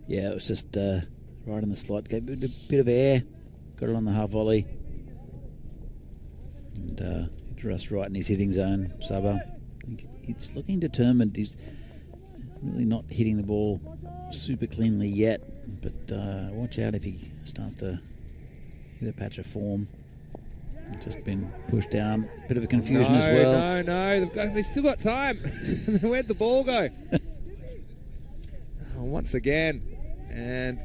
Yeah, it was just right in the slot. Gave it a bit of air. Got it on the half volley. And he drew us right in his hitting zone, Saba. He's looking determined. He's really not hitting the ball super cleanly yet. But watch out if he starts to hit a patch of form. He's just been pushed down. Bit of a confusion as well. No. They've still got time. Where'd the ball go? Once again. And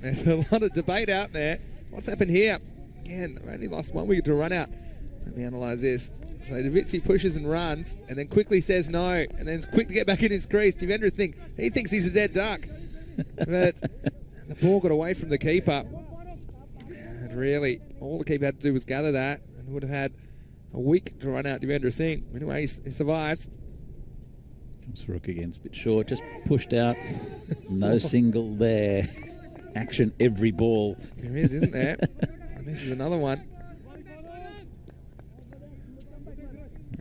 there's a lot of debate out there. What's happened here? Again, they've only lost 1 wicket to run out. Let me analyse this. So Davitsi pushes and runs and then quickly says no and then is quick to get back in his crease. Devendra thinks he's a dead duck. But the ball got away from the keeper. And really, all the keeper had to do was gather that and would have had a week to run out Devendra Singh. Anyway, he survives. Comes Farooq again. It's a bit short. Just pushed out. No single there. Action every ball. There is, isn't there? And this is another one.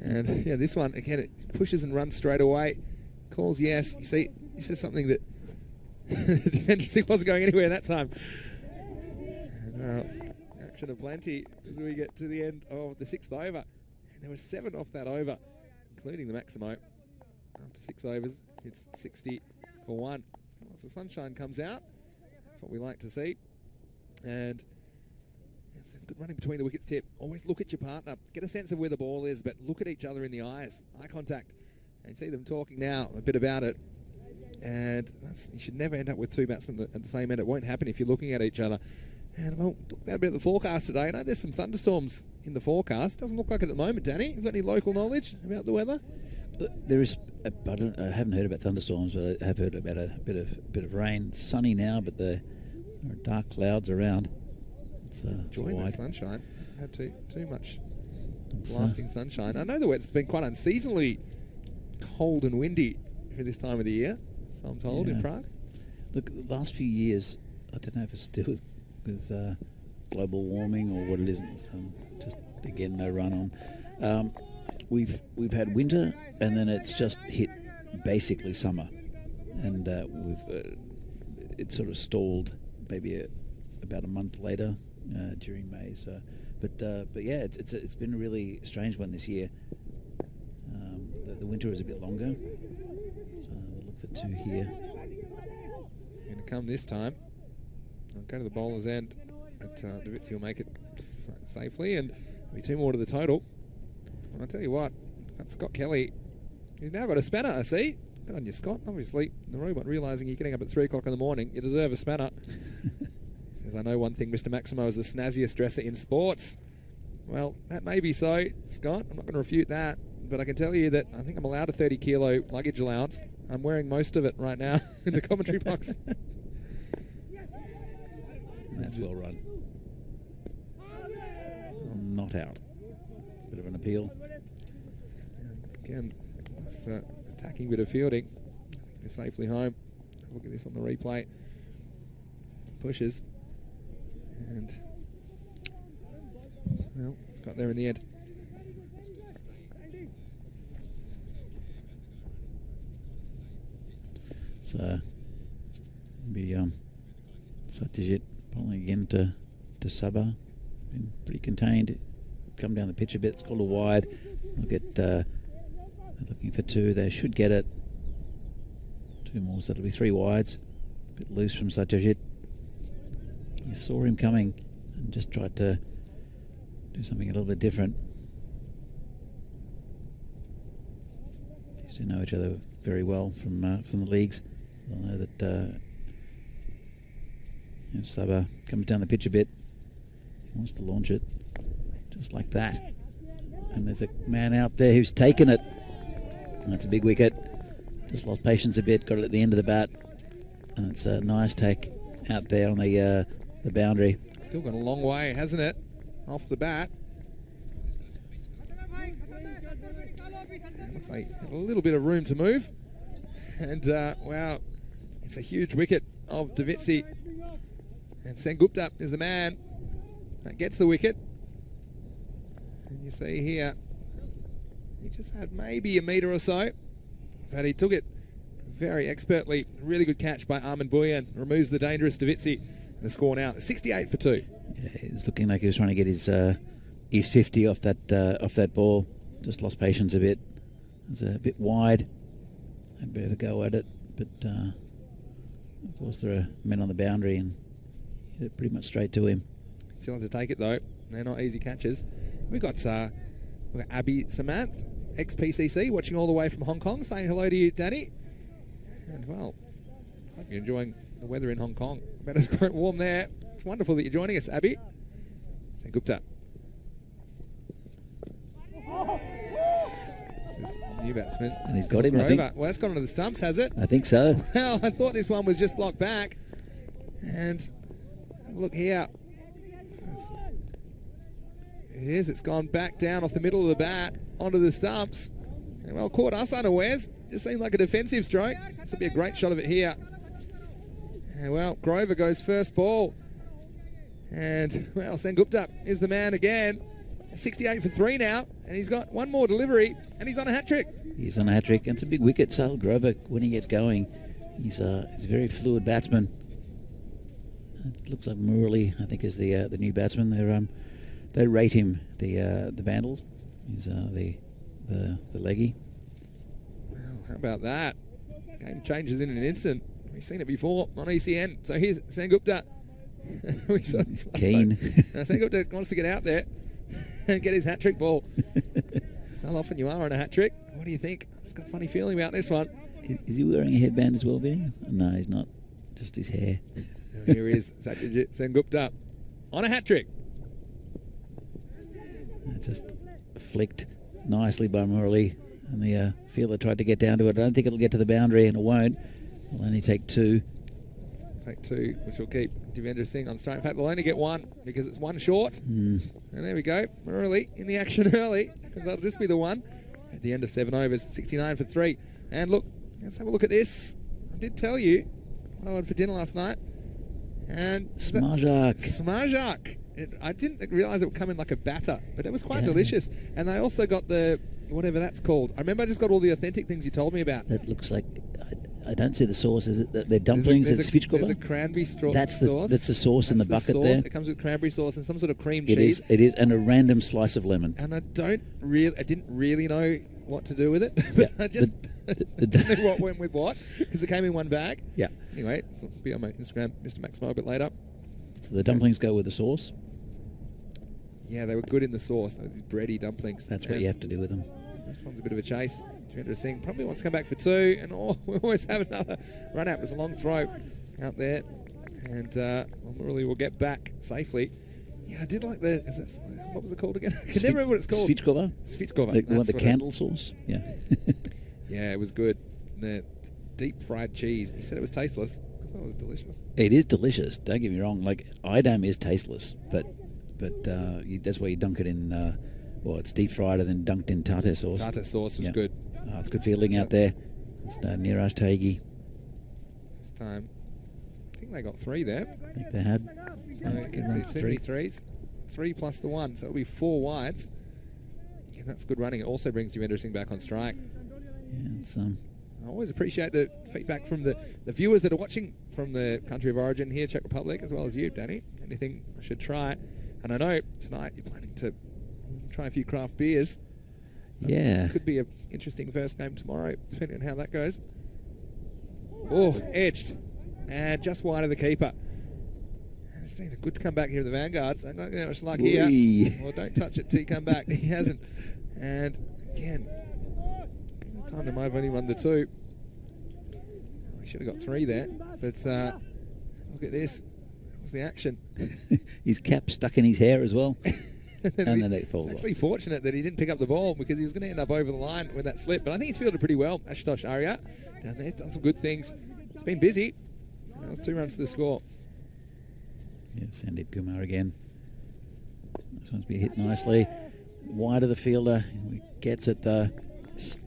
And yeah, this one, again, it pushes and runs straight away. Calls yes. You see, he says something that Devendra Singh wasn't going anywhere that time. And, action aplenty as we get to the end of the 6th over. And there were 7 off that over, including the Maximo. After 6 overs, it's 60 for 1. Once the sunshine comes out, that's what we like to see. And it's good running between the wickets, Tip. Always look at your partner. Get a sense of where the ball is, but look at each other in the eyes. Eye contact. And you see them talking now a bit about it. And you should never end up with 2 batsmen at the same end. It won't happen if you're looking at each other. And we'll talk about a bit of the forecast today. I know there's some thunderstorms in the forecast. Doesn't look like it at the moment, Danny. You got any local knowledge about the weather? There is. I haven't heard about thunderstorms, but I have heard about a bit of rain. It's sunny now, but there are dark clouds around. It's enjoying the sunshine. Had too much blasting sunshine. I know the weather's been quite unseasonably cold and windy for this time of the year, so I'm told, in Prague. Look, the last few years, I don't know if it's to do with global warming or what it is. Just again, no run on. We've had winter, and then it's just hit basically summer, and it sort of stalled maybe about a month later during May. So, but yeah, it's been a really strange one this year. The winter is a bit longer, so I'll look for 2 here. Going to come this time. I'll go to the bowler's end, but Davitsi will make it safely, and there'll be 2 more to the total. And I'll tell you what, got Scott Kelly. He's now got a spanner, I see. Good on you, Scott. Obviously, the robot realising you're getting up at 3 o'clock in the morning, you deserve a spanner. Says, I know one thing, Mr. Maximo is the snazziest dresser in sports. Well, that may be so, Scott. I'm not going to refute that. But I can tell you that I think I'm allowed a 30-kilo luggage allowance. I'm wearing most of it right now in the commentary box. That's well run. Not out. Bit of an appeal. Again, nice attacking bit of fielding. We're safely home. Look at this on the replay. Pushes. And, well, got there in the end. So, be Satyajit bowling again to Saba. Been pretty contained. Come down the pitch a bit. It's called a wide. They'll get. They're looking for 2. They should get it. 2 more, so that'll be 3 wides. A bit loose from Satyajit. You saw him coming and just tried to do something a little bit different. They used to know each other very well from the leagues. They'll know that Saba comes down the pitch a bit. He wants to launch it just like that. And there's a man out there who's taken it. And that's a big wicket. Just lost patience a bit, got it at the end of the bat. And it's a nice take out there on the boundary. Still gone a long way, hasn't it? Off the bat. Looks like a little bit of room to move. And, wow, it's a huge wicket of Davitsi. And Sengupta is the man that gets the wicket. And you see here, he just had maybe a metre or so, but he took it very expertly. Really good catch by Arman Bhuiyan. Removes the dangerous Davitsi. The score now 68 for 2. Yeah, it was looking like he was trying to get his 50 off that ball. Just lost patience a bit. It was a bit wide. Had a bit of a go at it, but of course there are men on the boundary and hit it pretty much straight to him. Still to take it though. They're not easy catches. We've got Abby Samanth, ex-PCC, watching all the way from Hong Kong. Saying hello to you, Danny. And well, hope you're enjoying the weather in Hong Kong. I bet it's quite warm there. It's wonderful that you're joining us, Abby. Sengupta. This is a new batsman. And he's got him, I think. Well, that's gone onto the stumps, has it? I think so. Well, I thought this one was just blocked back. And look here. It is. It's gone back down off the middle of the bat onto the stumps. And well, caught us unawares. Just seemed like a defensive stroke. This will be a great shot of it here. And well, Grover goes first ball. And well, Sengupta is the man again. 68 for 3 now. And he's got one more delivery. And he's on a hat-trick. He's on a hat-trick. And it's a big wicket. So Grover, when he gets going, he's a very fluid batsman. It looks like Murali, I think, is the new batsman. They rate him the Vandals. He's the leggy. Well, how about that? Game changes in an instant. We've seen it before on ECN. So here's Sengupta. He's keen. Sengupta wants to get out there and get his hat-trick ball. It's not often you are on a hat-trick. What do you think? I've just got a funny feeling about this one. Is he wearing a headband as well, Vinny? No, he's not. Just his hair. Here is Satyajit Sengupta on a hat-trick. Just flicked nicely by Murali, and the fielder tried to get down to it. I don't think it'll get to the boundary, and it won't. It'll only take 2. Take 2, which will keep Devendra Singh on straight. In fact, they'll only get 1 because it's 1 short. And there we go. Murali in the action early, because that'll just be the 1 at the end of 7 overs. 69 for 3. And look, let's have a look at this. I did tell you what I had for dinner last night. And Smarjak. I didn't realise it would come in like a batter, but it was quite delicious. And they also got the, whatever that's called. I remember I just got all the authentic things you told me about. That looks like, I don't see the sauce. Is it they're dumplings? There's a cranberry sauce. That's the sauce in the bucket there. It comes with cranberry sauce and some sort of cream cheese. It is, and a random slice of lemon. And I didn't really know what to do with it, but I just didn't know what went with what, because it came in one bag. Yeah. Anyway, it'll be on my Instagram, Mr. Maximo, a bit later. So the dumplings go with the sauce? Yeah, they were good in the sauce. These bready dumplings. That's what you have to do with them. This one's a bit of a chase. Devendra Singh probably wants to come back for 2, and we always have another run out. There's a long throw out there, and Murali will get back safely. Yeah, I did like what was it called again? I can never remember what it's called. Svitchkova. The candle sauce. Yeah. Yeah, it was good. The deep fried cheese. He said it was tasteless. I thought it was delicious. It is delicious. Don't get me wrong. Like, Idam is tasteless, but that's why you dunk it in. It's deep fried and then dunked in tartar sauce. Tartar sauce was good. It's good feeling out there. It's Neeraj Tyagi. This time, I think they got 3 there. I think they had. You can see too many 3s. 3 plus the 1, so it'll be 4 wides. Yeah, that's good running. It also brings Devendra Singh back on strike. Yeah, it's I always appreciate the feedback from the viewers that are watching from the country of origin here, Czech Republic, as well as you, Danny. Anything I should try. And I know tonight you're planning to try a few craft beers. Yeah. Could be an interesting first game tomorrow, depending on how that goes. Oh, edged. And just wide of the keeper. I've seen a good comeback here in the Vanguards. I don't know much luck here. Well, don't touch it till you come back. He hasn't. And again, the time they might have only run the 2. We should have got 3 there. But look at this. That was the action. His cap stuck in his hair as well. And then it falls off. It's actually fortunate that he didn't pick up the ball, because he was going to end up over the line with that slip. But I think he's fielded pretty well. Ashutosh Arya down there, he's done some good things. It's been busy. That was 2 runs to the score. Yeah, Sandeep Kumar again. This one's been hit nicely. Wide of the fielder. He gets it though.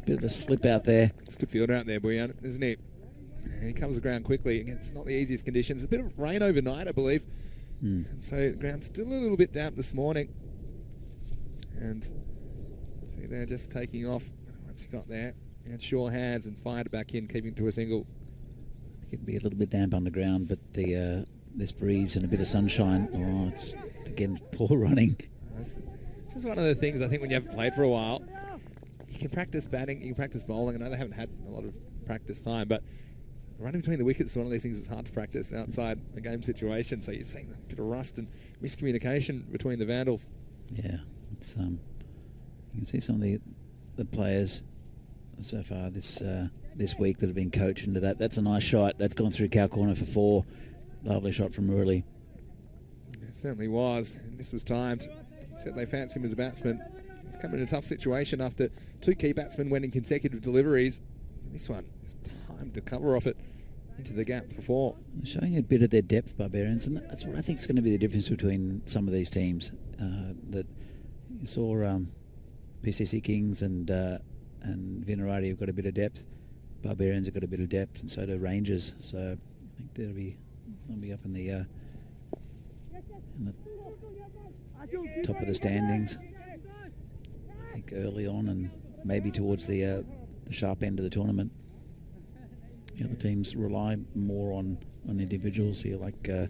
Bit of a slip out there. It's a good fielder out there, Bhuiyan, isn't it? And he comes to the ground quickly. Again, it's not the easiest conditions. A bit of rain overnight, I believe. And so the ground's still a little bit damp this morning. And see, they're just taking off. Once he got there, and sure hands and fired it back in, keeping it to a single. It'd be a little bit damp on the ground, but the this breeze and a bit of sunshine. Oh, it's again poor running. This is one of the things I think when you haven't played for a while, you can practice batting, you can practice bowling. I know they haven't had a lot of practice time, but running between the wickets is one of these things that's hard to practice outside a game situation. So you're seeing a bit of rust and miscommunication between the Vandals. Yeah, it's you can see some of the players so far this week that have been coached into that. That's a nice shot. That's gone through cow corner for 4. Lovely shot from Ruley. It certainly was, and this was timed. Said they fancy him as a batsman. He's come in a tough situation after 2 key batsmen went in consecutive deliveries. This one is timed to cover off it into the gap for 4. Showing a bit of their depth, Barbarians, and that's what I think is going to be the difference between some of these teams. That you saw PCC Kings and Vinor have got a bit of depth. Barbarians have got a bit of depth, and so do Rangers. So I think they'll be up in the top of the standings. I think early on, and maybe towards the sharp end of the tournament. The other teams rely more on individuals here. Like I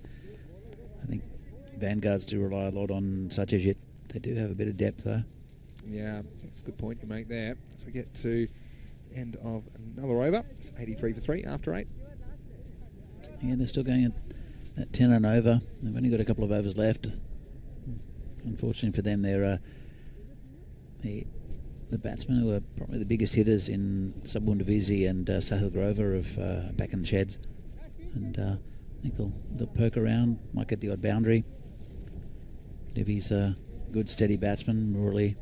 think Vanguards do rely a lot on Satyajit. They do have a bit of depth though. Yeah, that's a good point you make there. As we get to end of another over, it's 83 for 3 after 8. Yeah, they're still going at 10 and over. They've only got a couple of overs left. Unfortunately for them, they're the batsmen who are probably the biggest hitters in Subundavisi and Sahil Grover of back in the sheds. And I think they'll poke around, might get the odd boundary. Livy's a good steady batsman. Morley,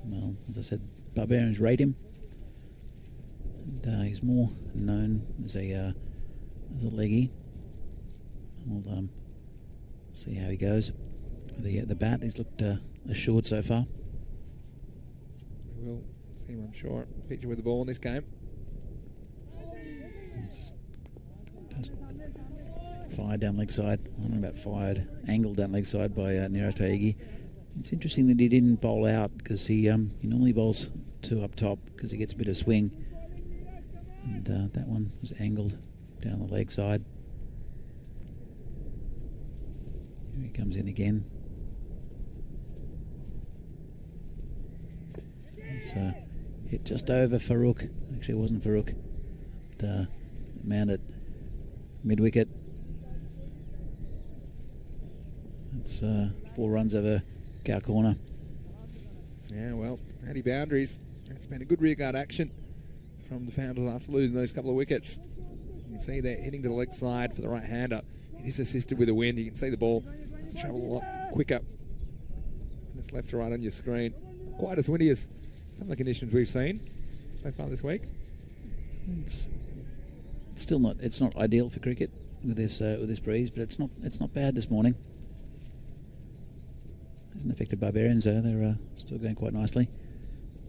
well, as I said, Barbarians rate him. And he's more known as a leggy. We'll see how he goes. The bat, he's looked assured so far. We will see him, I'm sure, feature with the ball in this game. Just fired down leg side. I don't know about fired, angled down leg side by Neeraj Tyagi. It's interesting that he didn't bowl out because he normally bowls 2 up top because he gets a bit of swing. And that one was angled down the leg side. Here he comes in again. It's hit just over Farooq. Actually, it wasn't Farooq. The man at mid-wicket. It's 4 runs over cow corner. Yeah, well, anti-boundaries. It's been a good rearguard action from the Founders after losing those couple of wickets. You can see they're hitting to the leg side for the right-hander. It is assisted with the wind. You can see the ball travel a lot quicker. And it's left to right on your screen. Quite as windy as some of the conditions we've seen so far this week. It's still not. It's not ideal for cricket with this breeze, but it's not bad this morning. Hasn't affected Barbarians though. They're still going quite nicely.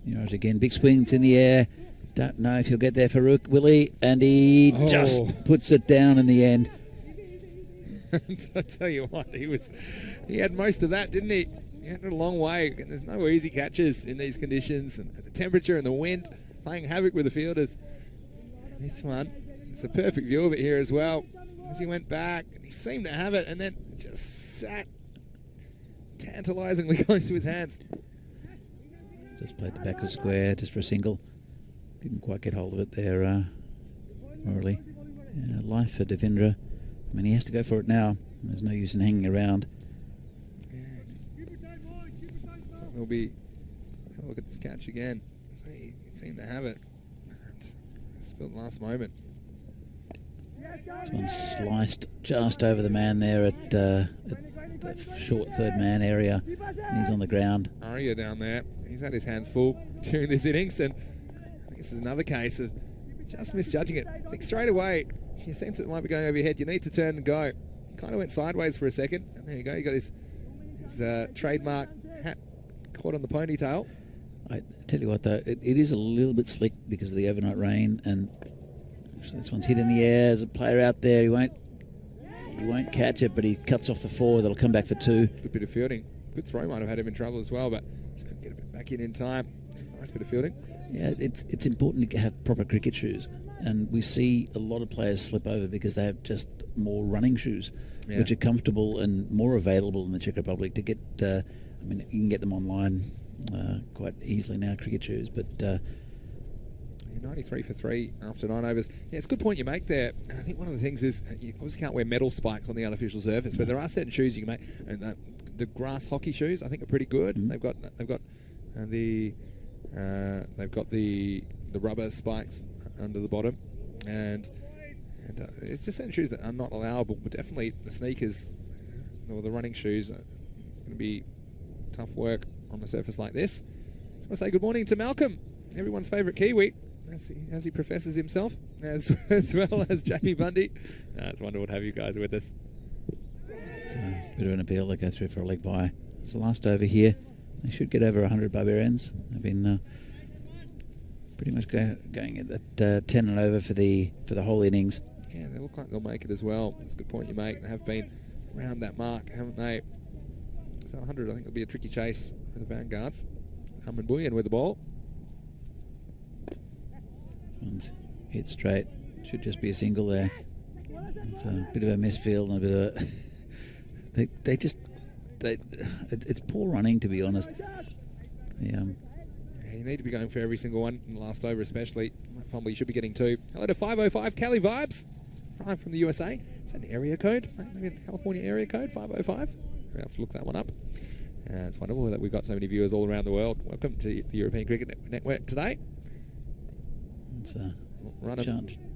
Neeraj again, big swings in the air. Don't know if he'll get there, Farooq, will he? And he just puts it down in the end. I tell you what, he had most of that, didn't he? He had it a long way, and there's no easy catches in these conditions, and the temperature and the wind playing havoc with the fielders. This one, it's a perfect view of it here as well. As he went back, and he seemed to have it, and then just sat tantalisingly close to his hands. Just played the back of the square just for a single. Didn't quite get hold of it there, Morley. Yeah, life for Devendra. I mean, he has to go for it now. There's no use in hanging around. So we'll be have a look at this catch again. He seemed to have it. Spilled the last moment. This one sliced just over the man there at the short third man area. And he's on the ground. Arya down there. He's had his hands full during this innings, and I think this is another case of just misjudging it. I think straight away, if you sense it might be going over your head, you need to turn and go. He kind of went sideways for a second, and there you go. You got his trademark hat caught on the ponytail. I tell you what, though, it is a little bit slick because of the overnight rain, and actually this one's hit in the air. There's a player out there. He won't catch it, but he cuts off the 4. That'll come back for 2. Good bit of fielding. Good throw might have had him in trouble as well, but just couldn't get it back in time. Nice bit of fielding. Yeah, it's important to have proper cricket shoes, and we see a lot of players slip over because they have just more running shoes, which are comfortable and more available in the Czech Republic to get. I mean, you can get them online quite easily now, cricket shoes, but. 93 for 3 after 9 overs. Yeah, it's a good point you make there. I think one of the things is you obviously can't wear metal spikes on the unofficial surface, but there are certain shoes you can make. And the grass hockey shoes, I think, are pretty good. They've got the rubber spikes under the bottom, and it's just certain shoes that are not allowable. But definitely the sneakers or the running shoes are going to be tough work on a surface like this. I want to say good morning to Malcolm, everyone's favourite Kiwi. As he professes himself, as well as Jamie Bundy. It's wonderful to have you guys with us. It's a bit of an appeal. They go through for a leg bye. It's the last over here. They should get over 100 Barbarians. They've been pretty much going at that 10 and over for the whole innings. Yeah, they look like they'll make it as well. That's a good point you make. They have been around that mark, haven't they? So 100, I think it'll be a tricky chase for the Vanguards. Arman Bhuiyan with the ball. One's hit straight. Should just be a single there. It's a bit of a misfield and a bit of it's poor running, to be honest. You need to be going for every single one in the last over, especially. Fumble, you should be getting 2. Hello to 505 Cali Vibes. From the USA. Is that an area code? Maybe a California area code, 505. We'll have to look that one up. It's wonderful that we've got so many viewers all around the world. Welcome to the European Cricket Network today. It's a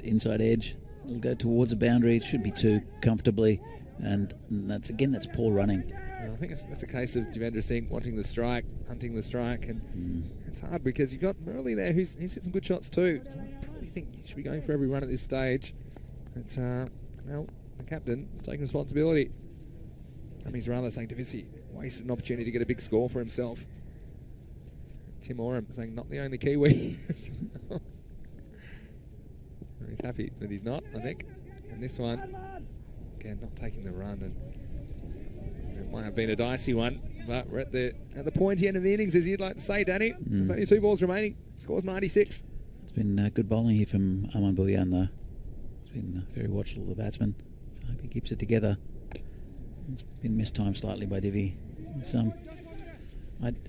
inside edge. It'll go towards the boundary. It should be 2 comfortably, and that's poor running. Well, I think that's a case of Devendra Singh wanting the strike, hunting the strike, and it's hard because you've got Murley there who's hit some good shots too. So I probably think you should be going for every run at this stage. But well, the captain is taking responsibility. He's rather saying to Vissy, wasted an opportunity to get a big score for himself. Tim Oram saying not the only Kiwi. He's happy that he's not, I think. And this one, again, not taking the run, and it might have been a dicey one, but we're at the pointy end of the innings, as you'd like to say, Danny. There's only 2 balls remaining. Score's 96. It's been good bowling here from Arman Bhuiyan, though. It's been very watchful of the batsman. So I hope he keeps it together. It's been mistimed slightly by Divi.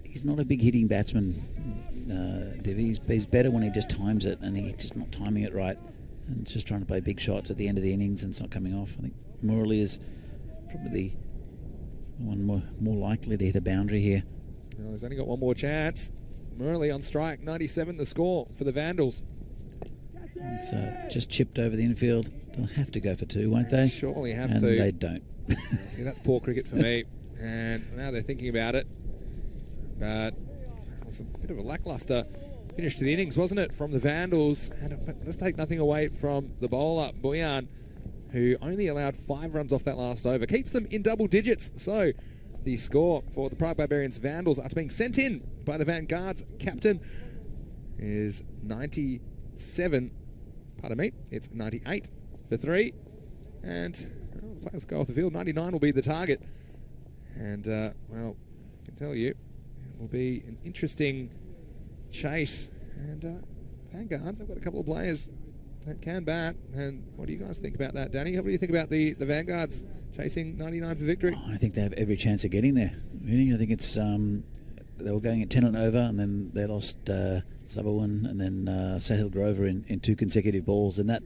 He's not a big hitting batsman, Divi. He's better when he just times it, and he's just not timing it right. And just trying to play big shots at the end of the innings, and it's not coming off. I think Murley is probably the one more likely to hit a boundary here. Well, he's only got one more chance. Murley on strike, 97 the score for the Vandals. It's just chipped over the infield. They'll have to go for 2, won't they? Surely have and to. And they don't. See, that's poor cricket for me. And now they're thinking about it. But it was a bit of a lacklustre finish to the innings, wasn't it, from the Vandals? And let's take nothing away from the bowler, Bhuiyan, who only allowed 5 runs off that last over. Keeps them in double digits. So the score for the Prague Barbarians Vandals, after being sent in by the Vanguard's captain, is 97. Pardon me, it's 98 for 3. And the players go off the field. 99 will be the target. And, well, I can tell you, it will be an interesting chase. And Vanguards, I've got a couple of players that can bat. And what do you guys think about that, Danny? What do you think about the Vanguards chasing 99 for victory? I think they have every chance of getting there. I think it's they were going at 10 and over, and then they lost Sabawan and then Sahil Grover in 2 consecutive balls, and that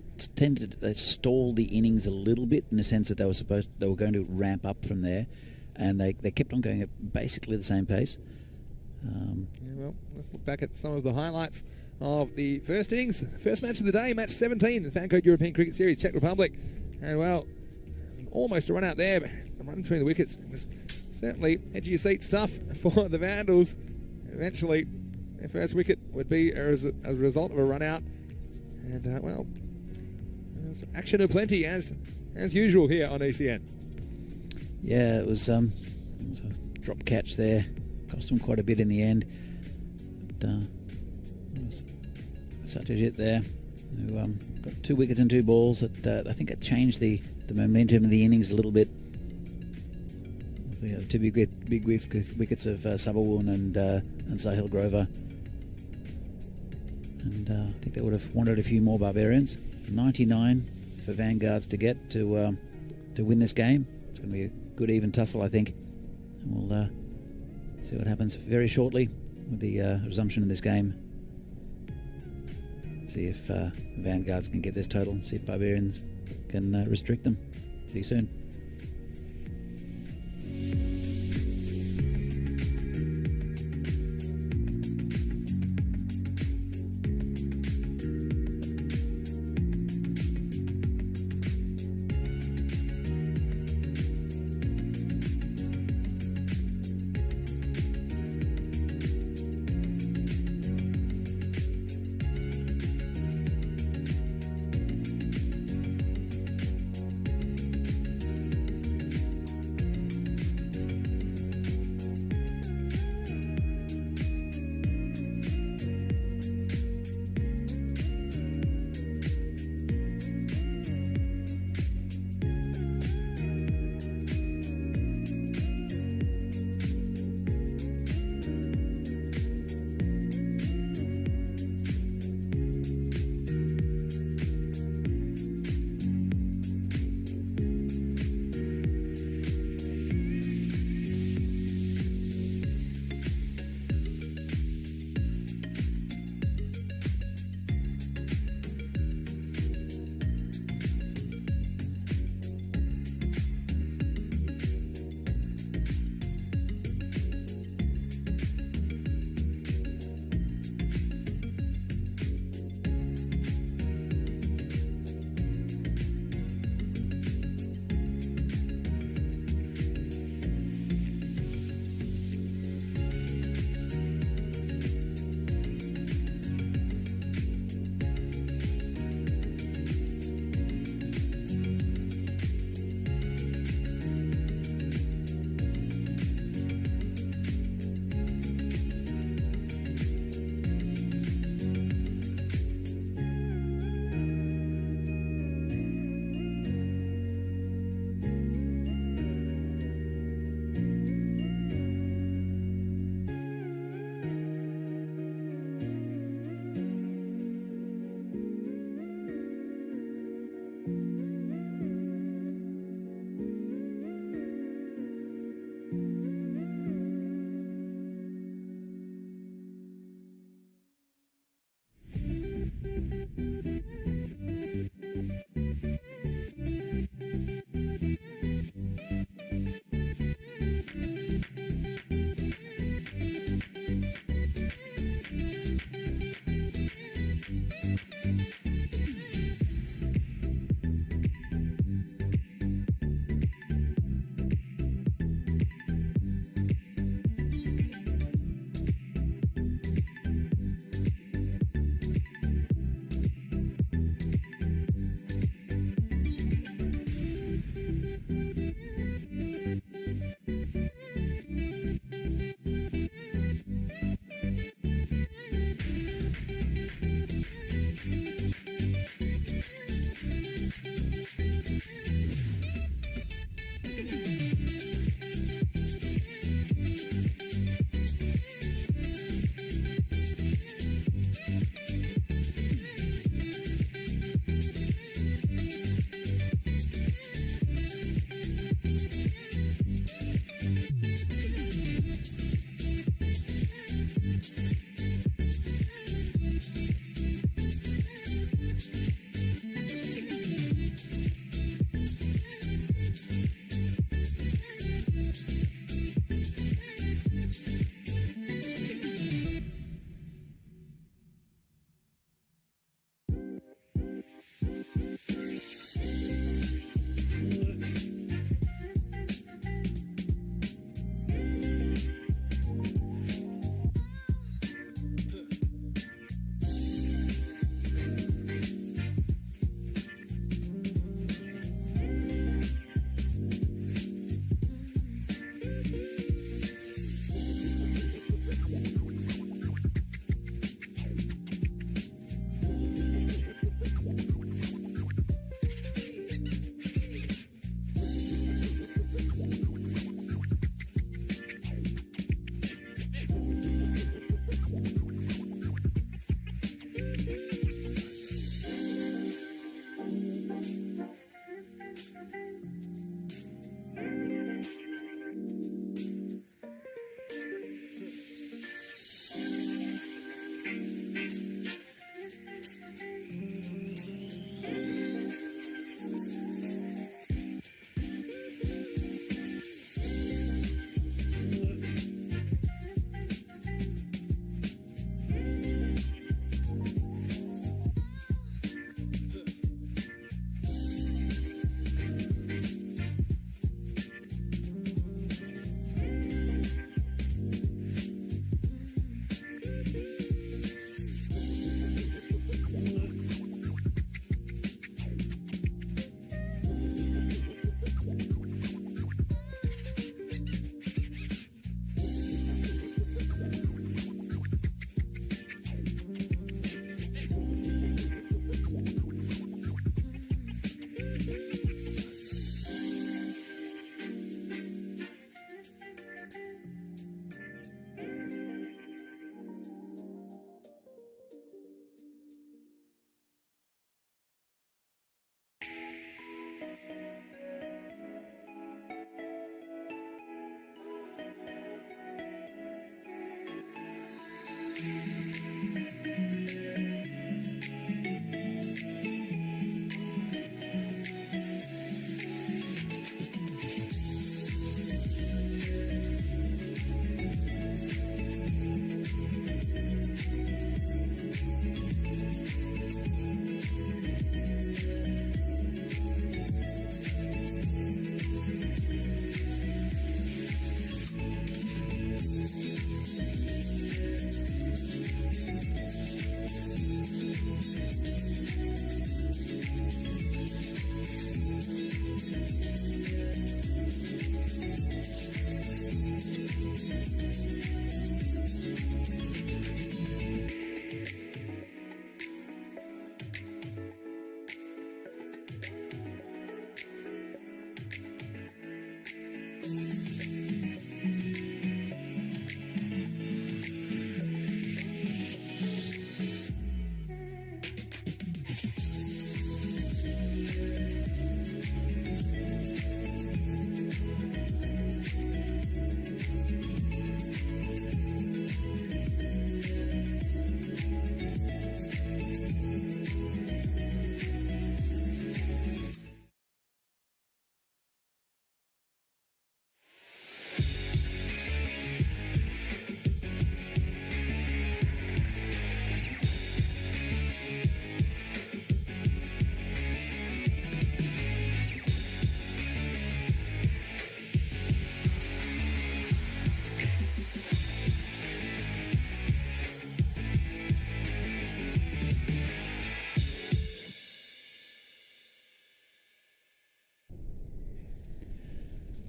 they stalled the innings a little bit in the sense that they were going to ramp up from there, and they kept on going at basically the same pace. Yeah, well, let's look back at some of the highlights of the first innings. First match of the day, match 17, the Fancode European Cricket Series, Czech Republic. And, well, almost a run out there, but the run between the wickets was certainly edge of your seat stuff for the Vandals. Eventually, their first wicket would be as a result of a run out. And, well, there's action aplenty as usual here on ECN. Yeah, it was a drop catch there. Cost them quite a bit in the end. But, Satyajit there, who got 2 wickets and 2 balls. That I think it changed the momentum of the innings a little bit. So, yeah, 2 big wickets of Sabawan and Sahil Grover. And I think they would have wanted a few more Barbarians. 99 for Vanguards to get to win this game. It's going to be a good even tussle, I think. And we'll see what happens very shortly with the resumption of this game. See if Vanguards can get this total. See if Barbarians can restrict them. See you soon.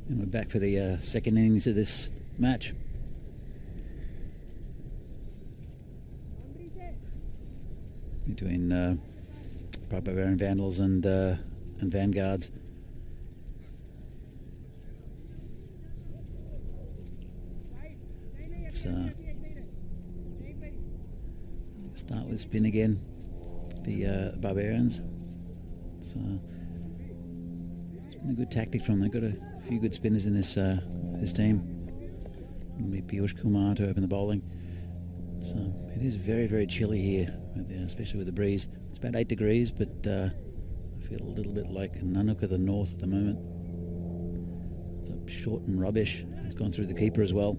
And we're back for the second innings of this match. Between Barbarian Vandals and Vanguards. Let's start with spin again. The Barbarians. It's been a good tactic from them. They've got a few good spinners in this this team. It'll be Piyush Kumar to open the bowling. So it is very, very chilly here, especially with the breeze. It's about 8 degrees, but I feel a little bit like Nanook of the North at the moment. It's up short and rubbish. It's gone through the keeper as well.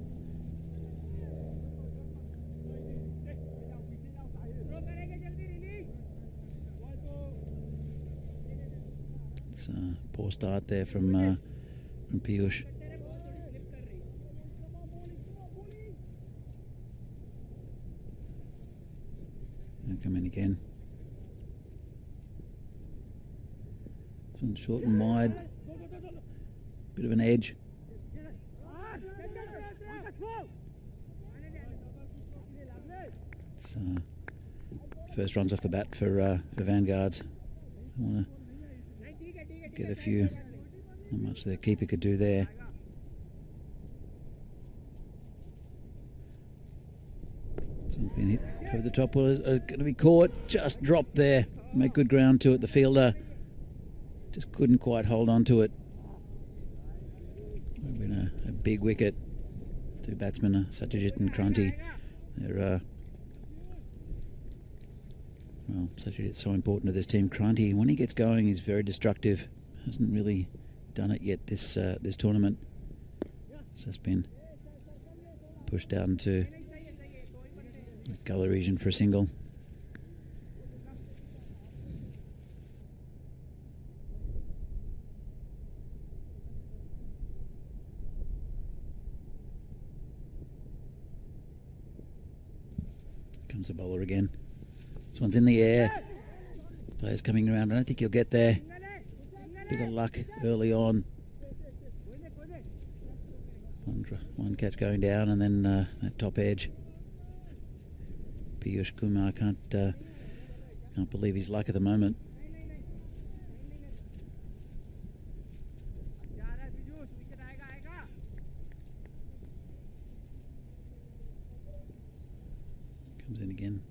It's a poor start there from Piyush. Come in again. This one's short and wide. Bit of an edge. It's first runs off the bat for Vanguards. I want to get a few. Not much their keeper could do there. This one's been hit over the top. Well, is going to be caught. Just dropped there. Make good ground to it. The fielder just couldn't quite hold on to it. Would have been a big wicket. Two batsmen, Satyajit and Kranthi. They're well, Satyajit's so important to this team. Kranthi, when he gets going, he's very destructive. Hasn't really done it yet this this tournament. It's just been pushed out into the gully region for a single. Comes the bowler again. This one's in the air. Players coming around. I don't think he'll get there. Bit of luck early on. One catch going down, and then that top edge. Piyush Kumar can't believe his luck at the moment. Comes in again.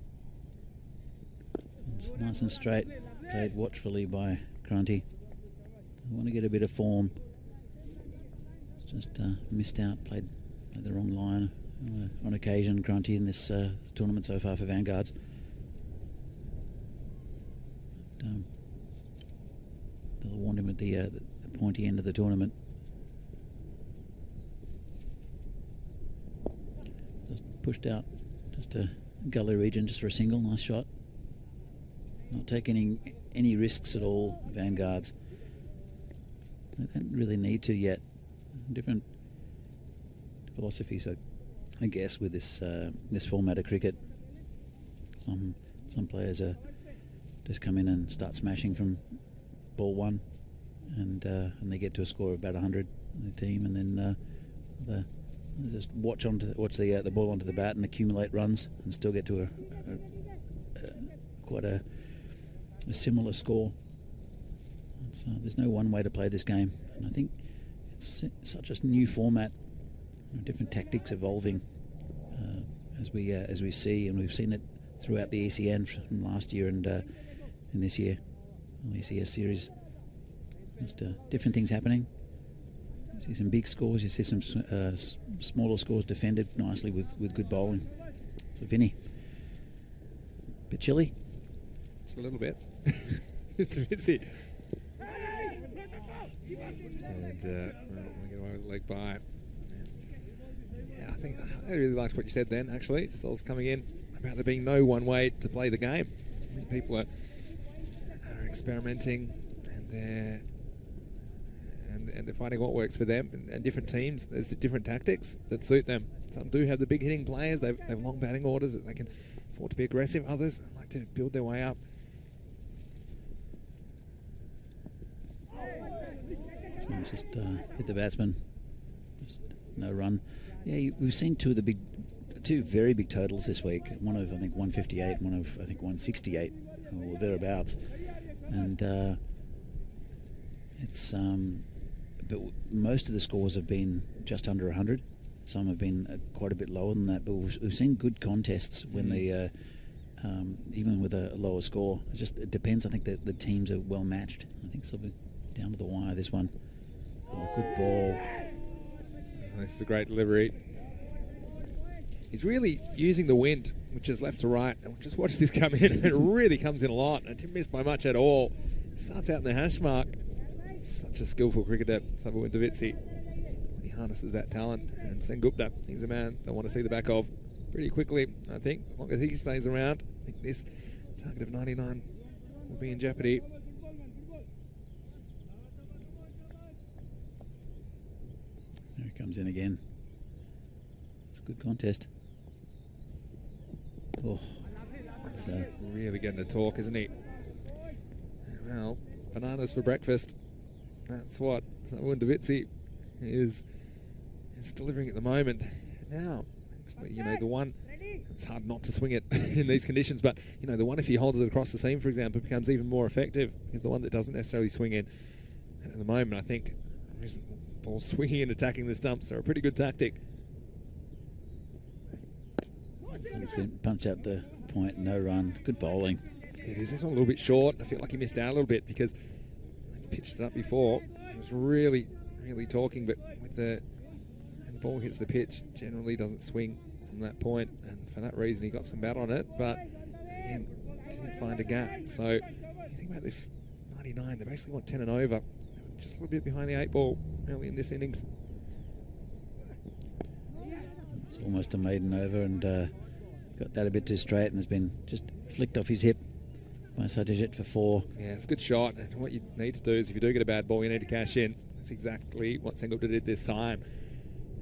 It's nice and straight. Played watchfully by Kranthi. I want to get a bit of form. It's just missed out. Played the wrong line on occasion, Kranthi, in this tournament so far for Vanguards. They'll want him at the pointy end of the tournament. Just pushed out, just a gully region, just for a single. Nice shot. Not taking any risks at all, Vanguards. They don't really need to yet. Different philosophies, I guess, with this this format of cricket. Some players just come in and start smashing from ball one, and they get to a score of about 100 in the team, and then they just watch the ball onto the bat and accumulate runs and still get to quite a similar score. So there's no one way to play this game, and I think it's such a new format, different tactics evolving as we see, and we've seen it throughout the ECN from last year and in this year, the ECS series. Just different things happening. You see some big scores, you see some smaller scores defended nicely with good bowling. So Vinny, bit chilly? It's a little bit. It's a bit. And we get away with the leg by. Yeah, I really liked what you said then, actually, just I was coming in about there being no one way to play the game. I think people are experimenting, and they're finding what works for them, and different teams, there's different tactics that suit them. Some do have the big hitting players, they have long batting orders that they can afford to be aggressive. Others like to build their way up. This one's just hit the batsman, just no run. Yeah, we've seen two very big totals this week. One of, I think, 158, one of, I think, 168 or thereabouts. And it's but most of the scores have been just under 100. Some have been quite a bit lower than that, but we've seen good contests when they even with a lower score. It depends. I think that the teams are well matched. I think it'll be down to the wire, this one. Oh, good ball. This is a great delivery. He's really using the wind, which is left to right. And just watch this come in. It really comes in a lot. And didn't miss by much at all. Starts out in the hash mark. Such a skillful cricketer, Sabu Ndavitsi. He harnesses that talent. And Sengupta, he's a man they want to see the back of pretty quickly, I think. As long as he stays around, I think this target of 99 will be in jeopardy. There he comes in again. It's a good contest. Oh, that's really getting to talk, isn't he? Well, bananas for breakfast. That's what Sabu Ndavitsi is delivering at the moment. Now, actually, the one, it's hard not to swing it in these conditions, but, the one, if he holds it across the seam, for example, becomes even more effective, is the one that doesn't necessarily swing in. And at the moment, I think ball swinging and attacking the stumps are a pretty good tactic. It's been punched out the point, no run. It's good bowling. It is. This one a little bit short. I feel like he missed out a little bit because when he pitched it up before, it was really, really talking, but with the ball hits the pitch, generally doesn't swing from that point, and for that reason he got some bat on it, but again, didn't find a gap. So you think about this 99, they basically want 10 and over. Just a little bit behind the 8 ball early in this innings. It's almost a maiden over, and got that a bit too straight, and has been just flicked off his hip by Satyajit for 4. Yeah, it's a good shot, and what you need to do is if you do get a bad ball, you need to cash in. That's exactly what Sengupta did this time.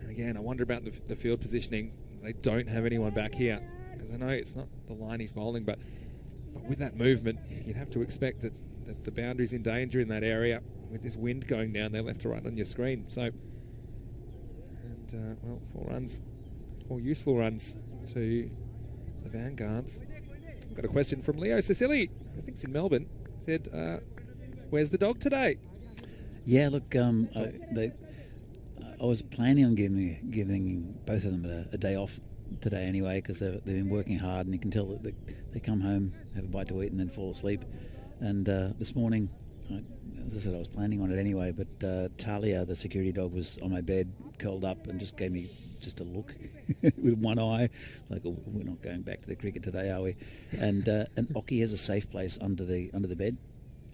And again, I wonder about the field positioning. They don't have anyone back here, because I know it's not the line he's bowling, but with that movement, you'd have to expect that the boundary's in danger in that area with this wind going down there left to right on your screen. So, and well, 4 runs, 4 useful runs to the Vanguards. I've got a question from Leo Cecily, I think it's in Melbourne. Said, where's the dog today? Yeah, look, I was planning on giving both of them a day off today anyway, because they've been working hard, and you can tell that they come home, have a bite to eat, and then fall asleep. And this morning, as I said, I was planning on it anyway, but Talia, the security dog, was on my bed, curled up, and just gave me just a look with one eye, like, oh, we're not going back to the cricket today, are we? And Oki has a safe place under the bed,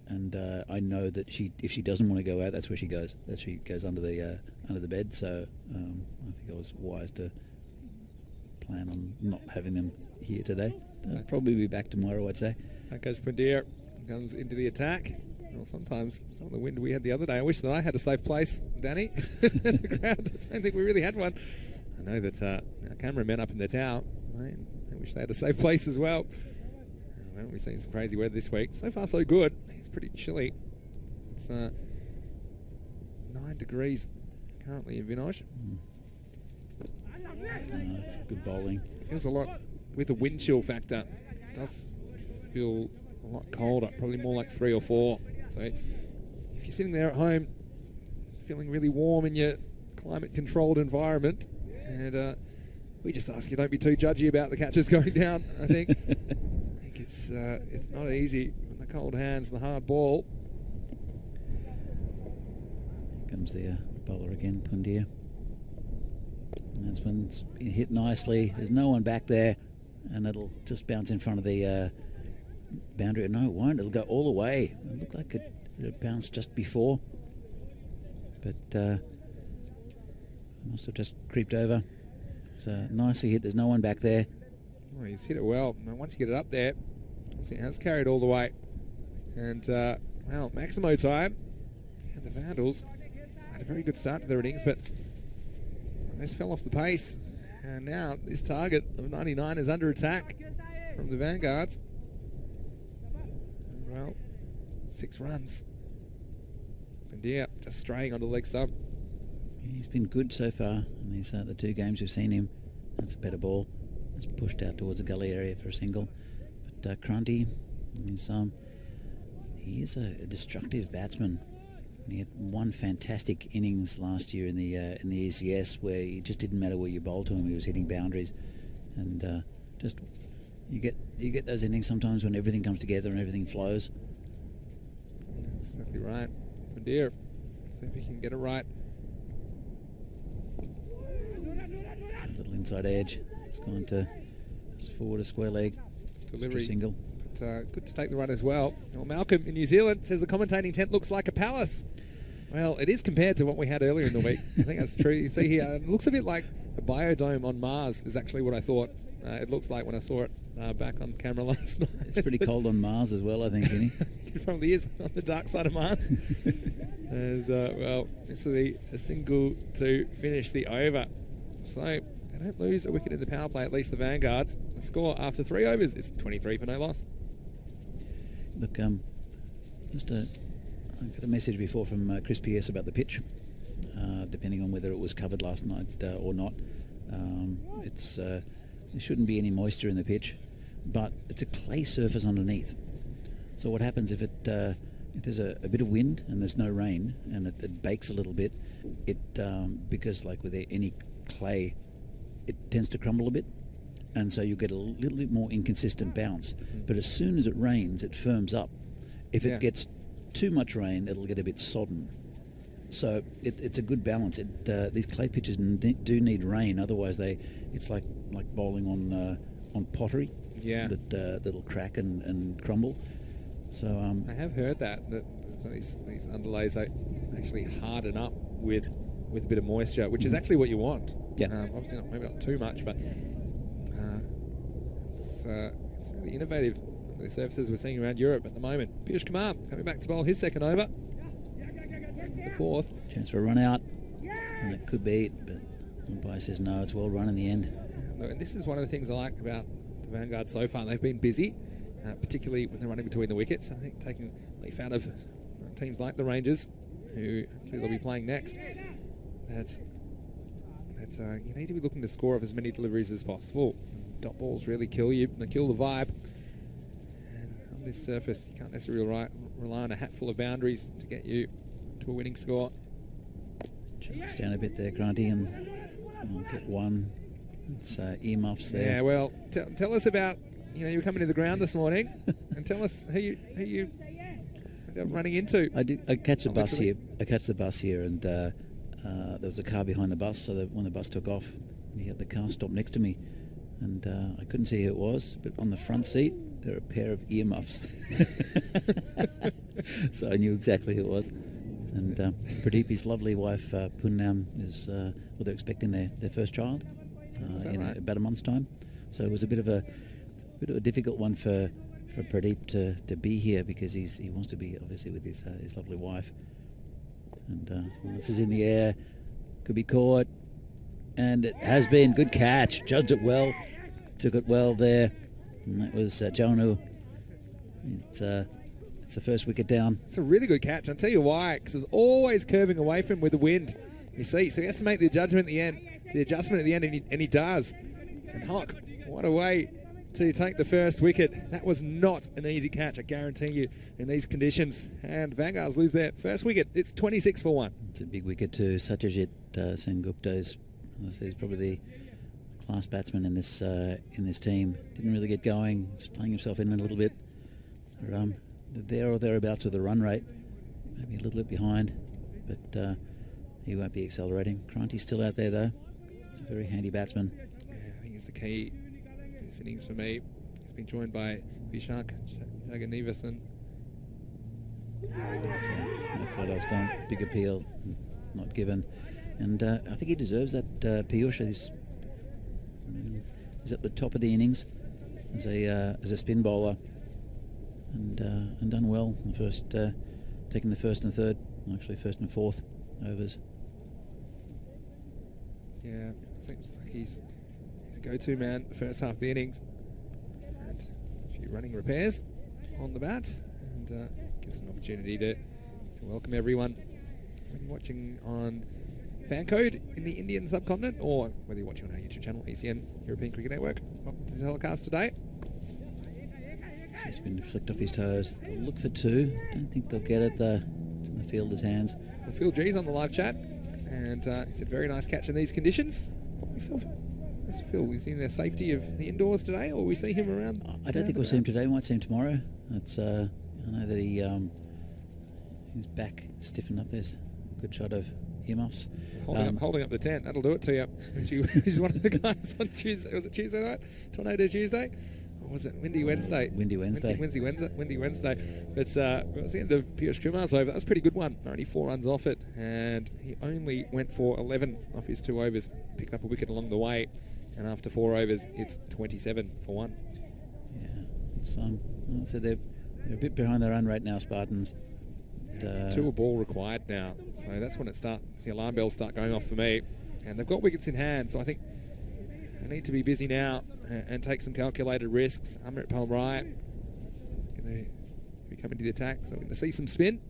and I know that if she doesn't want to go out, that's where she goes. That she goes under the bed. So I think I was wise to plan on not having them here today. They'll probably be back tomorrow, I'd say. That goes Bhatia, comes into the attack. Well, sometimes some of the wind we had the other day, I wish that I had a safe place, Danny, at the ground. I don't think we really had one. I know that our cameramen up in the tower, they wish they had a safe place as well. Well, we've seen some crazy weather this week. So far, so good. It's pretty chilly. It's 9 degrees currently in Vinor. It's good bowling. It feels a lot, with the wind chill factor, it does feel a lot colder, probably more like 3 or 4. So if you're sitting there at home feeling really warm in your climate-controlled environment, and we just ask you don't be too judgy about the catches going down, I think. I think it's not easy with the cold hands and the hard ball. Here comes the bowler again, Pundia. And this one's been hit nicely. There's no one back there, and it'll just bounce in front of the boundary. No, it won't. It'll go all the way. It looked like it bounced just before, but must have just creeped over. It's nicely hit. There's no one back there. Oh, he's hit it well. Now, once you get it up there, it has carried all the way. And, well, Maximo time. And the Vandals had a very good start to their innings, but they just fell off the pace. And now this target of 99 is under attack from the Vanguards. And, well, 6 runs. Bhatia just straying on the leg stump. He's been good so far in these the 2 games we've seen him. That's a better ball. It's pushed out towards the gully area for a single. But Kranthi, he is a destructive batsman. He had one fantastic innings last year in the ECS where it just didn't matter where you bowled to him. He was hitting boundaries, and just you get those innings sometimes when everything comes together and everything flows. That's exactly right. Bhatia, see if he can get it right. A little inside edge. It's gone to just forward a square leg. Delivery Single. But good to take the run as well. Well, Malcolm in New Zealand says the commentating tent looks like a palace. Well, it is compared to what we had earlier in the week. I think that's true. You see here, it looks a bit like a biodome on Mars is actually what I thought it looks like when I saw it back on camera last night. It's pretty cold on Mars as well, I think, isn't it? It probably is on the dark side of Mars. As, well, this will be a single to finish the over. So they don't lose a wicket in the power play, at least the Vanguards. The score after 3 overs is 23 for no loss. Look, I got a message before from Chris Pierce about the pitch, depending on whether it was covered last night or not. There shouldn't be any moisture in the pitch, but it's a clay surface underneath. So what happens if there's a bit of wind and there's no rain and it bakes a little bit, because like with any clay, it tends to crumble a bit, and so you get a little bit more inconsistent bounce. But as soon as it rains, it firms up. If it gets too much rain, it'll get a bit sodden. So it's a good balance. These clay pitches do need rain, otherwise it's like bowling on pottery. Yeah, that'll crack and crumble. So I have heard that these underlays actually harden up with a bit of moisture, which is actually what you want. Yeah. Obviously maybe not too much, but it's really innovative. The surfaces we're seeing around Europe at the moment. Piyush Kumar coming back to bowl his second over. The 4th. Chance for a run out, and it could be, but umpire says no, it's well run in the end. And this is one of the things I like about the Vanguard so far. They've been busy, particularly when they're running between the wickets. I think taking leaf out of teams like the Rangers, who actually they'll be playing next. That's you need to be looking to score off as many deliveries as possible. Dot balls really kill you. They kill the vibe. And on this surface, you can't necessarily rely on a hat full of boundaries to get you to a winning score. Jumps down a bit there, Kranthi, and we'll get one. It's earmuffs there. Yeah, well, tell us about, you were coming to the ground this morning, and tell us who you ended up running into? I catch the bus here. I catch the bus here, and there was a car behind the bus. So that when the bus took off, he had the car stop next to me, and I couldn't see who it was. But on the front seat, there were a pair of earmuffs, so I knew exactly who it was. And Pradeep, his lovely wife Poonam, is they're expecting their first child in about a month's time. So it was a bit of a difficult one for Pradeep to be here, because he wants to be obviously with his lovely wife. And this is in the air, could be caught, and it has been. Good catch, judged it well, took it well there, and that was Jonu. It's the first wicket down. It's a really good catch. I'll tell you why, because it was always curving away from him with the wind. You see, so he has to make the adjustment at the end, and he does. And Hock, what a way to take the first wicket. That was not an easy catch, I guarantee you, in these conditions. And Vanguards lose their first wicket. It's 26 for 1. It's a big wicket to Satyajit. Sengupta is he's probably the class batsman in this team. Didn't really get going, just playing himself in a little bit. There or thereabouts with the run rate, maybe a little bit behind, but he won't be accelerating. Kranthi's still out there though. He's a very handy batsman. Yeah, I think he's the key in this innings for me. He's been joined by Vyshakh, Jagannivasan. That's what I was done. Big appeal, not given, and I think he deserves that. Piyush is at the top of the innings as a spin bowler. And done well in the first, taking the first and third, actually first and fourth overs. Yeah, seems like he's a go-to man the first half of the innings. And a few running repairs on the bat, and gives an opportunity to welcome everyone. Whether you're watching on fan code in the Indian subcontinent, or whether you're watching on our YouTube channel, ECN European Cricket Network. Welcome to the telecast today. So he's been flicked off his toes. They'll look for two. Don't think they'll get it. It's in the fielder's hands. Well, Phil G's on the live chat, and he said very nice catch in these conditions. Where's Phil? Is he in the safety of the indoors today, or we see him around? I don't think we'll see him today. We might see him tomorrow. It's I know that his back stiffened up. There's a good shot of earmuffs. Holding up the tent. That'll do it to you. He's one of the guys on Tuesday. Was it Tuesday night? Tornado Tuesday? Or was it Windy Wednesday? Windy Wednesday. Windy Wednesday. But it was the end of Piyush Kumar's over. That was a pretty good one. Only 4 runs off it, and he only went for 11 off his 2 overs. Picked up a wicket along the way, and after 4 overs, it's 27 for 1. Yeah, it's so they're a bit behind their run rate now, Spartans. 2 a ball required now, so that's when the alarm bells start going off for me. And they've got wickets in hand, so I think they need to be busy now and take some calculated risks. Amrit Palrai going to be coming to the attack, so we're going to see some spin.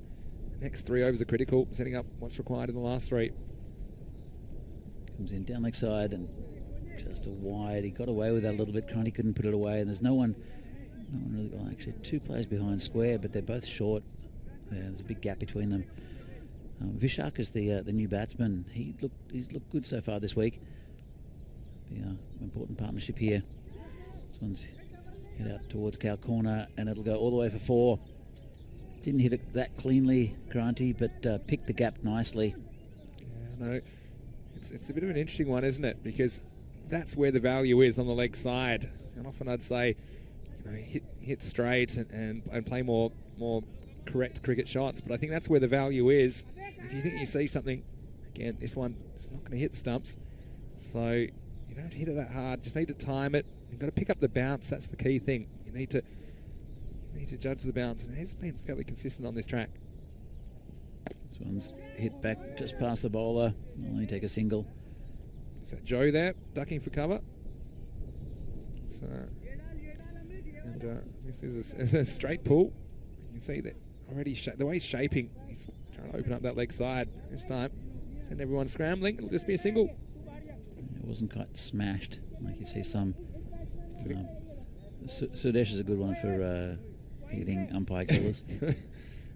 The next 3 overs are critical, setting up what's required in the last 3. Comes in down leg side and just a wide. He got away with that a little bit. Kranthi couldn't put it away, and there's no one really. Well, actually, 2 players behind square, but they're both short. There's a big gap between them. Vyshakh is the new batsman. He's looked good so far this week. An important partnership here. This one's hit out towards cow corner, and it'll go all the way for 4. Didn't hit it that cleanly, Kranthi, but picked the gap nicely. Yeah, no, it's a bit of an interesting one, isn't it? Because that's where the value is, on the leg side. And often I'd say, hit straight and play more correct cricket shots, but I think that's where the value is. If you think you see something, again, this one is not going to hit the stumps, so you don't have to hit it that hard. Just need to time it. You've got to pick up the bounce. That's the key thing. You need to judge the bounce, and he's been fairly consistent on this track. This one's hit back just past the bowler. Will only take a single. Is that Joe there ducking for cover? This is a straight pull. You can see that already the way he's shaping. He's trying to open up that leg side this time. Send everyone scrambling. It'll just be a single. It wasn't quite smashed like you see some. Sudesh is a good one for hitting umpire killers.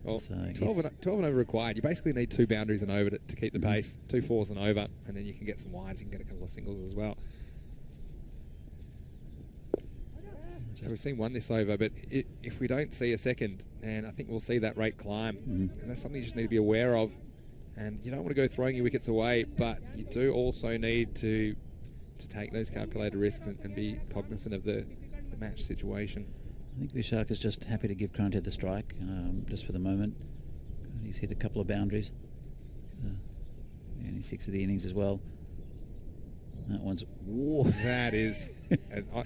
Well, 12 and over required. You basically need 2 boundaries and over to keep the pace. 2 4s and over, and then you can get some wides. You can get a couple of singles as well. So we've seen one this over, but if we don't see a second, then I think we'll see that rate climb. And that's something you just need to be aware of. And you don't want to go throwing your wickets away, but you do also need to take those calculated risks and be cognizant of the match situation. I think Vyshakh is just happy to give Kranthi the strike, just for the moment. He's hit a couple of boundaries. Only 6 of the innings as well. That one's... Whoa. That is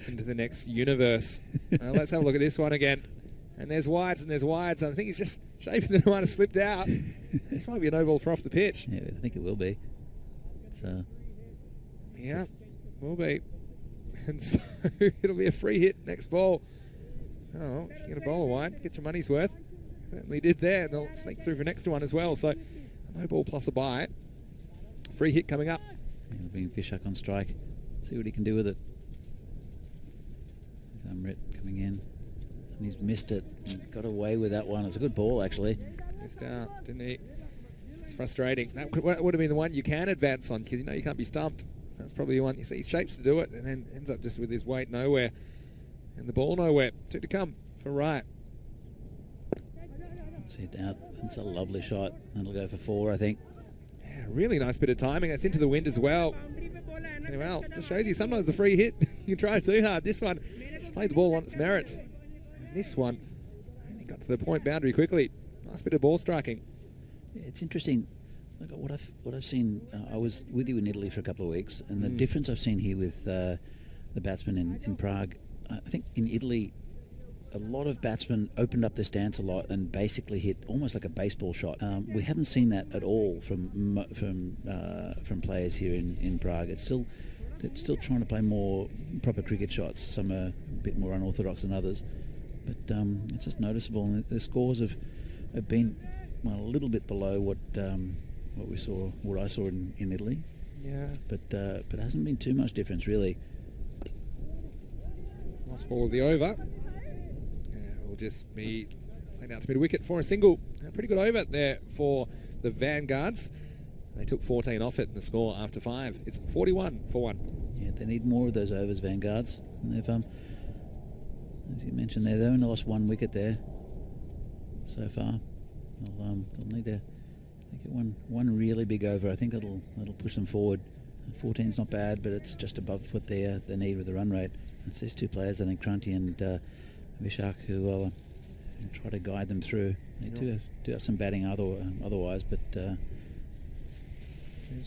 into the next universe. Let's have a look at this one again. And there's wides and there's wides. I think he's just shaping that one has slipped out. This might be a no ball for off the pitch. Yeah, I think it will be. Yeah, will be. And so it'll be a free hit next ball. Oh, if you get a bowler wide, get your money's worth. Certainly did there. And they'll sneak through for next one as well. So a no ball plus a bye. Free hit coming up. It'll be Vyshakh on strike. See what he can do with it. Amrit coming in. And he's missed it. He got away with that one. It's a good ball, actually. Missed out, didn't he? It's frustrating. That would have been the one you can advance on, because you know you can't be stumped. That's probably the one you see. He shapes to do it and then ends up just with his weight nowhere. And the ball nowhere. 2 to come for right. Let's hit out. It's a lovely shot. That'll go for 4, I think. Yeah, really nice bit of timing. That's into the wind as well. And well, just shows you sometimes the free hit, you can try too hard. This one, just played the ball on its merits. And this one, really got to the point boundary quickly. Nice bit of ball striking. Yeah, it's interesting. Look, what I've seen, I was with you in Italy for a couple of weeks, and the difference I've seen here with the batsmen in Prague, I think in Italy, a lot of batsmen opened up their stance a lot and basically hit almost like a baseball shot. We haven't seen that at all from players here in Prague. They're still trying to play more proper cricket shots. Some are a bit more unorthodox than others, but it's just noticeable. And the scores have been a little bit below what I saw in Italy. Yeah, but it hasn't been too much difference really. Last ball of the over. Will just be laid out to mid wicket for a single. A pretty good over there for the Vanguards. They took 14 off it in the score after 5. It's 41 for 1. Yeah, they need more of those overs, Vanguards. And they've, as you mentioned there, they only lost 1 wicket there so far. They'll need to get one really big over. I think that'll push them forward. 14's not bad, but it's just above what they need with the run rate. It's these 2 players, I think, Kranthi and Vyshakh, who will try to guide them through. They do have some batting otherwise, but that's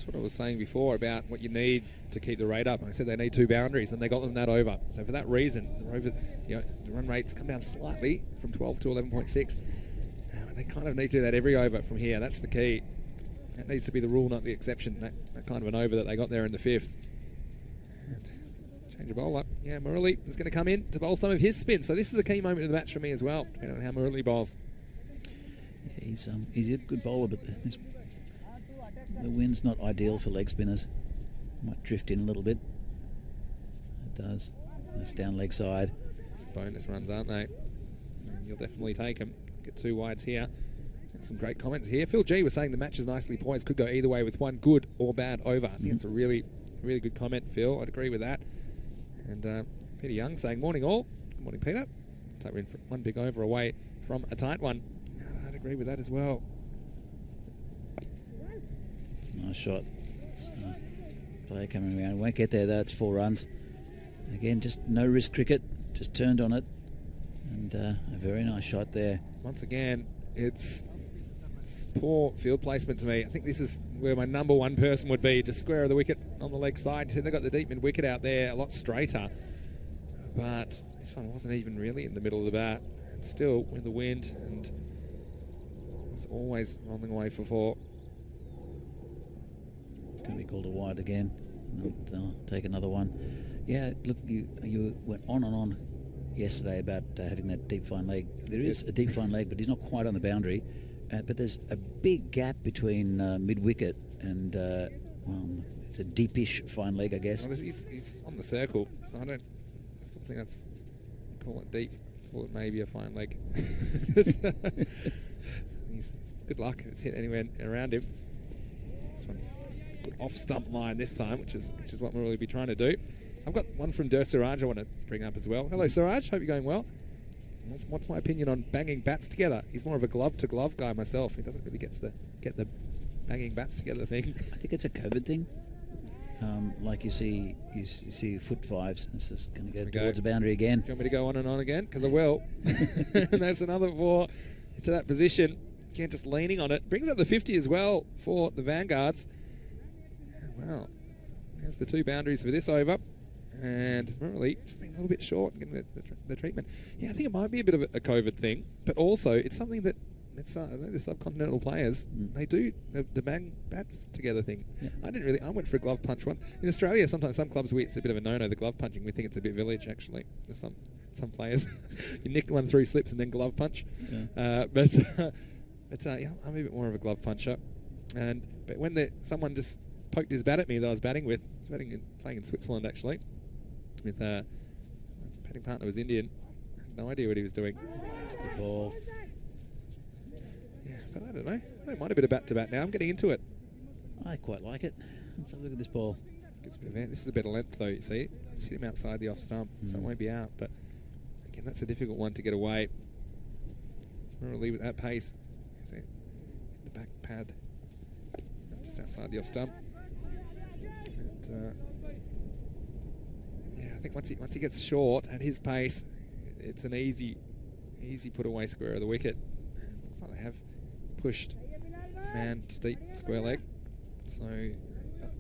what I was saying before about what you need to keep the rate up. I said they need 2 boundaries, and they got them that over. So for that reason, the run rates come down slightly from 12 to 11.6. They kind of need to do that every over from here. That's the key. That needs to be the rule, not the exception. That kind of an over that they got there in the 5th. And change of bowler. Yeah, Murali is going to come in to bowl some of his spin. So this is a key moment in the match for me as well, depending on how Murali bowls. Yeah, he's a good bowler, but the wind's not ideal for leg spinners. Might drift in a little bit. It does. It's down leg side. It's bonus runs, aren't they? And you'll definitely take them. Get 2 wides here. And some great comments here. Phil G was saying the match is nicely poised. Could go either way with 1 good or bad over. I think it's a really, really good comment, Phil. I'd agree with that. And Peter Young saying, morning all. Good morning, Peter. So we're in for 1 big over away from a tight one. I'd agree with that as well. It's a nice shot. It's, player coming around. Won't get there though. It's 4 runs. Again, just no risk cricket. Just turned on it. And a very nice shot there. Once again, it's poor field placement to me. I think this is where my number 1 person would be, just square of the wicket on the leg side. They've got the deep mid wicket out there a lot straighter, but this one wasn't even really in the middle of the bat. And still with the wind, and it's always rolling away for 4. It's going to be called a wide again. They'll take another one. Yeah, look, you went on and on yesterday about having that deep fine leg. There is a deep fine leg, but he's not quite on the boundary. But there's a big gap between mid-wicket and, it's a deepish fine leg, I guess. Well, he's on the circle, so I still think that's, call it deep, call it maybe a fine leg. Good luck if it's hit anywhere around him. This one's a good off-stump line this time, which is what we'll really be trying to do. I've got one from Siraj I want to bring up as well. Hello, Siraj. Hope you're going well. What's my opinion on banging bats together? He's more of a glove-to-glove guy myself. He doesn't really get the banging bats together thing. I think it's a COVID thing. Like you see foot fives. It's just going to go towards the boundary again. Do you want me to go on and on again? Because I will. And that's another 4 to that position. Again, just leaning on it. Brings up the 50 as well for the Vanguards. Well, there's the 2 boundaries for this over. And really just being a little bit short and getting the treatment. Yeah, I think it might be a bit of a COVID thing, but also it's something that the subcontinental players, they do the bang bats together thing. Yeah. I went for a glove punch once. In Australia, sometimes some clubs, it's a bit of a no-no, the glove punching. We think it's a bit village, actually. There's some players, you nick one through slips and then glove punch. Yeah. But yeah, I'm a bit more of a glove puncher. But when someone just poked his bat at me that I was batting with, playing in Switzerland, actually, with my batting partner was Indian. I had no idea what he was doing. Good ball. Yeah, but I don't know. I don't mind a bit of bat-to-bat now. I'm getting into it. I quite like it. Let's have a look at this ball. Gives a bit of this is a better length, though, you see. It's hit him outside the off stump, so it won't be out. But again, that's a difficult one to get away. I'm going to leave it at pace. See, the back pad just outside the off stump. And yeah, I think once he gets short at his pace, it's an easy put away square of the wicket. And looks like they have pushed man to deep square leg, so a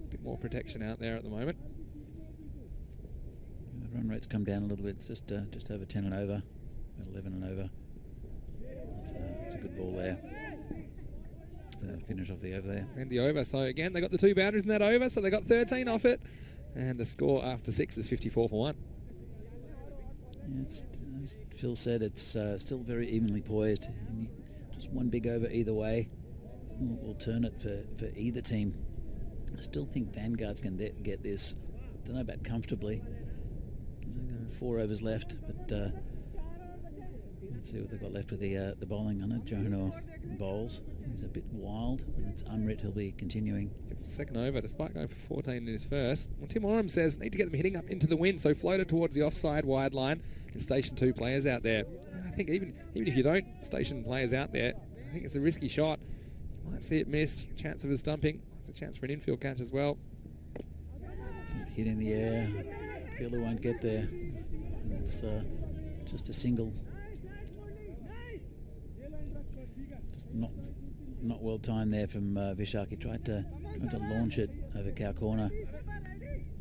bit more protection out there at the moment. The run rate's come down a little bit. It's just over 10 and over, 11 and over. That's a good ball there. To finish off the over there. And the over. So again, they got the 2 boundaries in that over, so they got 13 off it. And the score after 6 is 54 for 1. Yeah, as Phil said, it's still very evenly poised. And just one big over either way will turn it for either team. I still think Vanguard's going to get this. Don't know about comfortably. There's 4 overs left, but let's see what they've got left with the bowling. I know Jonah bowls. He's a bit wild, and it's Umrit. He'll be continuing. Gets the second over despite going for 14 in his first. Well, Tim Oram says need to get them hitting up into the wind, so floated towards the offside wide line and station 2 players out there. I think even if you don't station players out there, I think it's a risky shot. You might see it missed. Chance of a stumping. It's a chance for an infield catch as well. Some hit in the air. Fielder won't get there. And it's just a single. Just not well timed there from Vyshakh. He tried to launch it over cow corner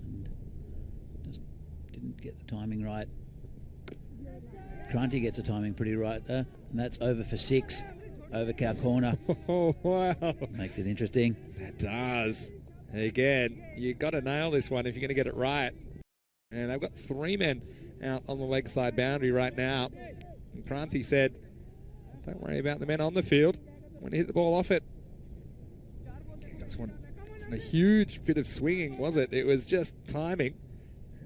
and just didn't get the timing right. Kranthi gets the timing pretty right there, and that's over for 6 over cow corner. Oh, wow. Makes it interesting. That does. Again, you've got to nail this one if you're going to get it right. And they've got 3 men out on the leg side boundary right now. And Kranthi said, don't worry about the men on the field. When you hit the ball off it. This one wasn't a huge bit of swinging, was it? It was just timing.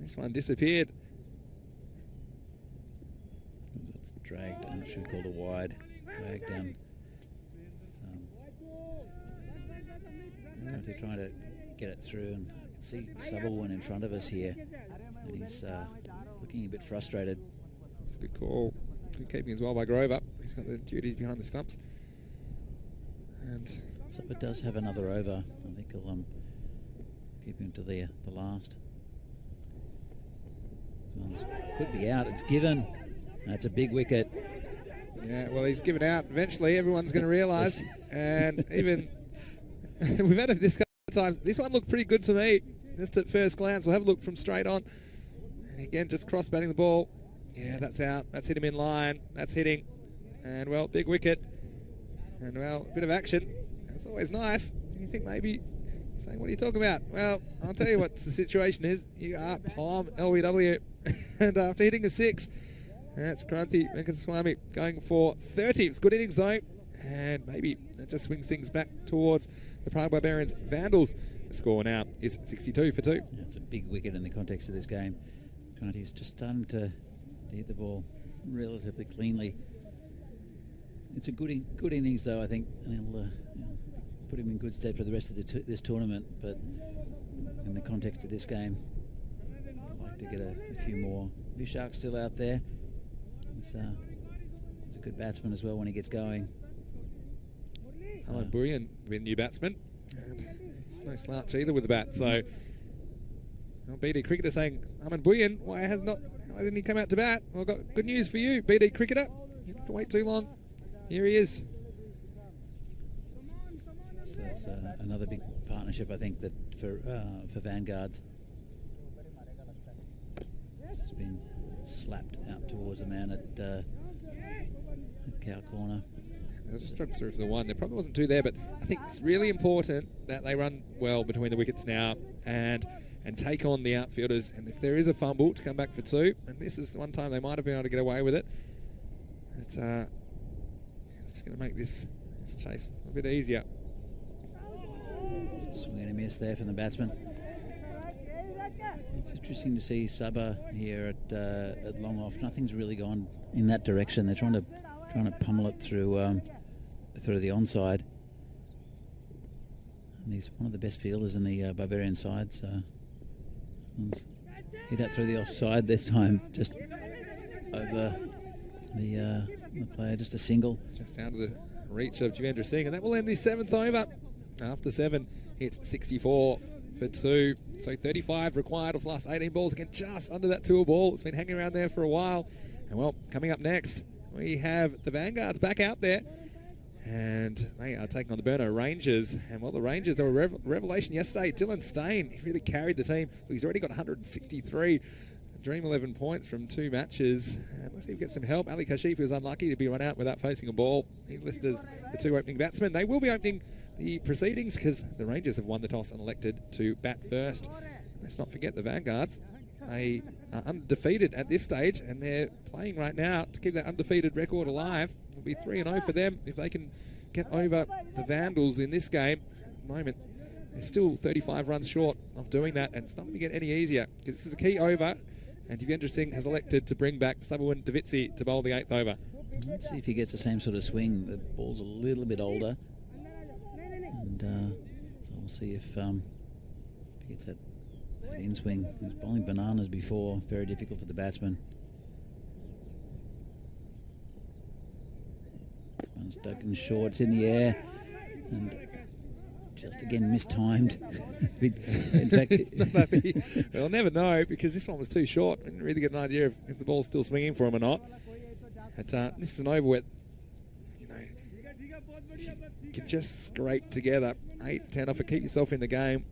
This one disappeared. That's dragged. I'm not sure called a wide. Dragged down. They're trying to get it through, and I can see Sutherland in front of us here, and he's looking a bit frustrated. That's a good call. Good keeping as well by Grover. He's got the duties behind the stumps. And Supper does have another over. I think he'll keep him to the last. Could be out. It's given. That's a big wicket. Yeah, well, he's given out. Eventually, everyone's going to realise. And even we've had this couple of times. This one looked pretty good to me, just at first glance. We'll have a look from straight on. And again, just cross batting the ball. Yeah, that's out. That's hit him in line. That's hitting. And well, big wicket. And well, a bit of action. That's always nice. You think maybe saying, what are you talking about? Well, I'll tell you what the situation is. You are palm LBW. And after hitting a 6, that's Kranthi Venkataswamy going for 30. It's good innings though. And maybe that just swings things back towards the Prague Barbarians. Vandals. The score now is 62 for 2. Yeah, it's a big wicket in the context of this game. Kranthi's just starting to hit the ball relatively cleanly. It's a good innings though, I think, and it'll put him in good stead for the rest of this tournament. But in the context of this game, I like to get a few more. Vyshakh still out there. He's a good batsman as well when he gets going. Bhuiyan, the new batsman. And he's no slouch either with the bat. So, BD Cricketer saying, Arman Bhuiyan, why hasn't he come out to bat? Well, I've got good news for you, BD Cricketer. You don't have to wait too long. Here he is. So it's another big partnership, I think, that for Vanguards. This has been slapped out towards the man at cow corner. They'll just drop through for the one. There probably wasn't two there, but I think it's really important that they run well between the wickets now and take on the outfielders. And if there is a fumble, to come back for two. And this is one time they might have been able to get away with it. It's just going to make this chase a bit easier. Swing and a miss there from the batsman. It's interesting to see Sabah here at long off. Nothing's really gone in that direction. They're trying to pummel it through the onside. And he's one of the best fielders in the Barbarian side. So hit out through the offside this time, just over the player, just a single. Just out of the reach of Jagannivasan, and that will end the 7th over. After 7, it's 64 for 2. So 35 required of the last 18 balls. Again, just under that 2 ball. It's been hanging around there for a while. And well, coming up next, we have the Vanguards back out there. And they are taking on the Burno Rangers. And well, the Rangers, they were a revelation yesterday. Dylan Stain, he really carried the team. He's already got 163. Dream 11 points from 2 matches. And let's see if we get some help. Ali Kashif was unlucky to be run out without facing a ball. He's listed as the 2 opening batsmen. They will be opening the proceedings because the Rangers have won the toss and elected to bat first. Let's not forget the Vanguards. They are undefeated at this stage, and they're playing right now to keep that undefeated record alive. It'll be 3-0 for them if they can get over the Vandals in this game. At the moment, they're still 35 runs short of doing that, and it's not going to get any easier because this is a key over, and Jagannivasan has elected to bring back Subawin Davitsi to bowl the 8th over. Let's see if he gets the same sort of swing. The ball's a little bit older. And so we'll see if he gets that in swing. He was bowling bananas before, very difficult for the batsman. One's dug in short, it's in the air, and just again mistimed. In fact, we'll never know because this one was too short. We didn't really get an idea if the ball's still swinging for him or not. But this is an over with. You can just scrape together 8-10 off it, keep yourself in the game.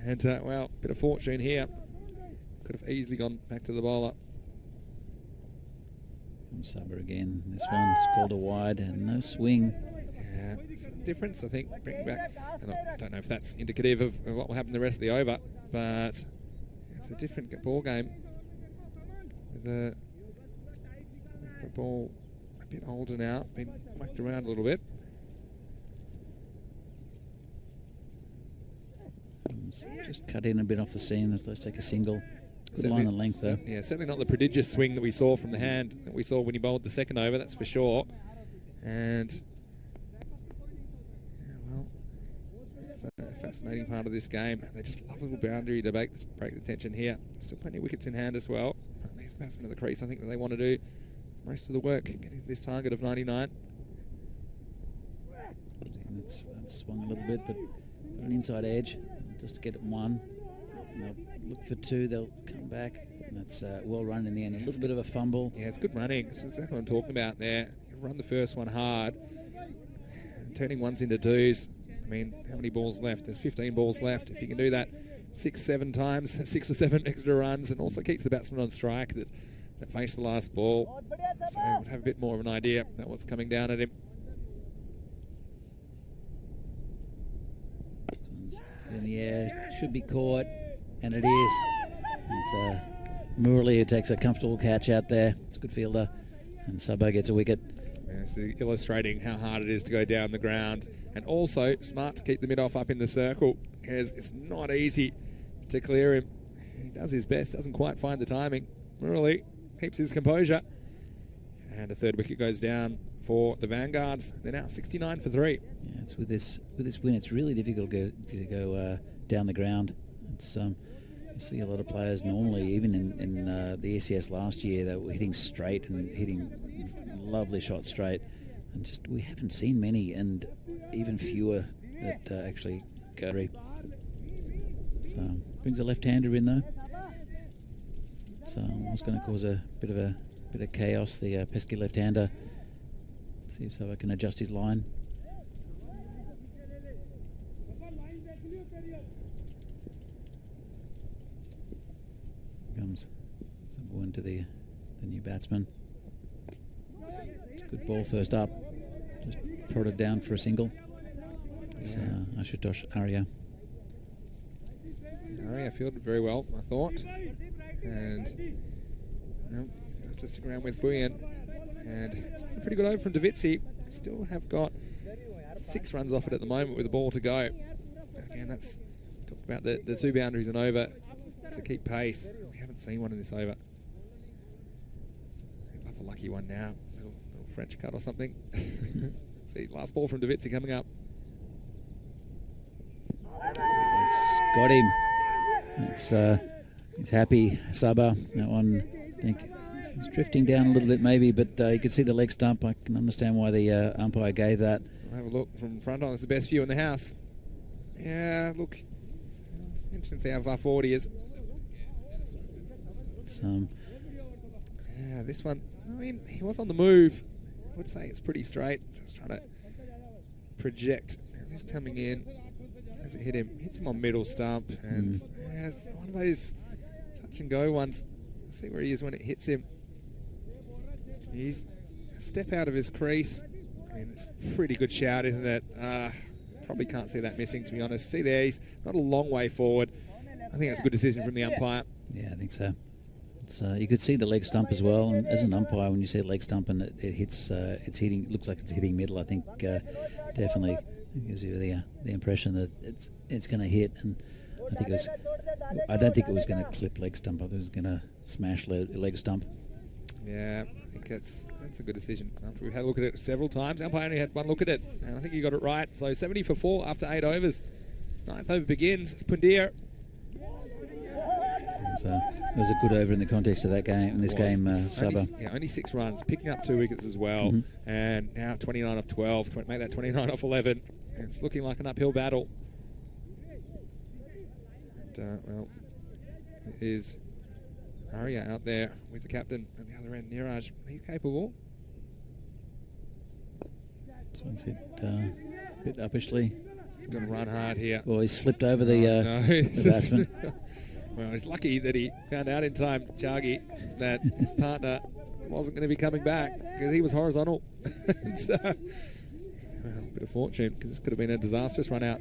And, well, bit of fortune here. Could have easily gone back to the bowler. Sabah again. This one's called a wide and no swing. Yeah, it's a difference, I think. Bring back. And I don't know if that's indicative of what will happen the rest of the over, but it's a different ball game. With the ball a bit older now, been whacked around a little bit. Just cut in a bit off the seam. Let's take a single. Good line and length though. Yeah, certainly not the prodigious swing that we saw from the hand that we saw when he bowled the 2nd over, that's for sure. And yeah, well, it's a fascinating part of this game. They just love a little boundary to break the tension here. Still plenty of wickets in hand as well. These batsmen of the crease, I think that they want to do most of the work, getting to this target of 99. It's swung a little bit, but got an inside edge just to get it 1. And they'll look for 2. They'll come back, and it's well run in the end. A little bit of a fumble. Yeah, it's good running. That's exactly what I'm talking about there. You run the first one hard, turning ones into 2s. I mean, how many balls left? There's 15 balls left. If you can do that 6-7 times, 6 or 7 extra runs, and also keeps the batsman on strike that face the last ball. So we'll have a bit more of an idea about what's coming down at him. In the air, should be caught, and it is. It's Murali who takes a comfortable catch out there. It's a good fielder, and Sabah gets a wicket. Yeah, so illustrating how hard it is to go down the ground, and also smart to keep the mid-off up in the circle, because it's not easy to clear him. He does his best, doesn't quite find the timing. Murali keeps his composure, and a 3rd wicket goes down for the Vanguards. They're now 69 for 3. Yeah, it's with this win, it's really difficult to go down the ground. It's You see a lot of players normally, even in the SES last year, that were hitting straight and hitting lovely shots straight. And just we haven't seen many, and even fewer that actually go. So brings a left-hander in though. So it's going to cause a bit of chaos. The pesky left-hander. See if Saba can adjust his line. Comes Bhuiyan to the new batsman. It's a good ball first up. Just prodded down for a single. It's Ashutosh Arya. Arya fielded very well, I thought. And have to stick around with Bhuiyan. And it's been a pretty good over from Dheeraj. Still have got 6 runs off it at the moment with the ball to go. Again, that's talked about the 2 boundaries and over to keep pace. We haven't seen one in this over. Love a lucky one now. Little French cut or something. See, last ball from Dheeraj coming up. It's got him. He's happy. Saba, that one, I think, he's drifting down a little bit maybe, but you could see the leg stump. I can understand why the umpire gave that. We'll have a look from front on. It's the best view in the house. Yeah, look. Interesting to see how far forward he is. Yeah, this one, I mean, he was on the move. I would say it's pretty straight. Just trying to project. He's coming in. As it hits him on middle stump, and it's one of those touch and go ones. See where he is when it hits him. He's a step out of his crease. I mean, it's a pretty good shout, isn't it? Probably can't see that missing, to be honest. See there, he's got a long way forward. I think that's a good decision from the umpire. Yeah, I think so. It's, you could see the leg stump as well, and as an umpire, when you see a leg stump and it hits, it's hitting. It looks like it's hitting middle. I think definitely gives you the impression that it's going to hit, and I think it was. I don't think it was going to clip leg stump. I think it was going to smash leg stump. Yeah, I think that's a good decision. After we've had a look at it several times, umpire only had one look at it, and I think he got it right. So 70 for 4 after 8 overs. 9th over begins. It's Pundir. So it was a good over in the context of that game. In this game, Saba. Only 6 runs, picking up 2 wickets as well, and now 29 off 12. Make that 29 off 11. And it's looking like an uphill battle. And, well, it is Arya out there with the captain at the other end. Neeraj, he's capable. This one's hit a bit uppishly. Going to run hard here. Well, he slipped over the batsman. Well, he's lucky that he found out in time, Tyagi, that his partner wasn't going to be coming back because he was horizontal. So, well, a bit of fortune, because this could have been a disastrous run out.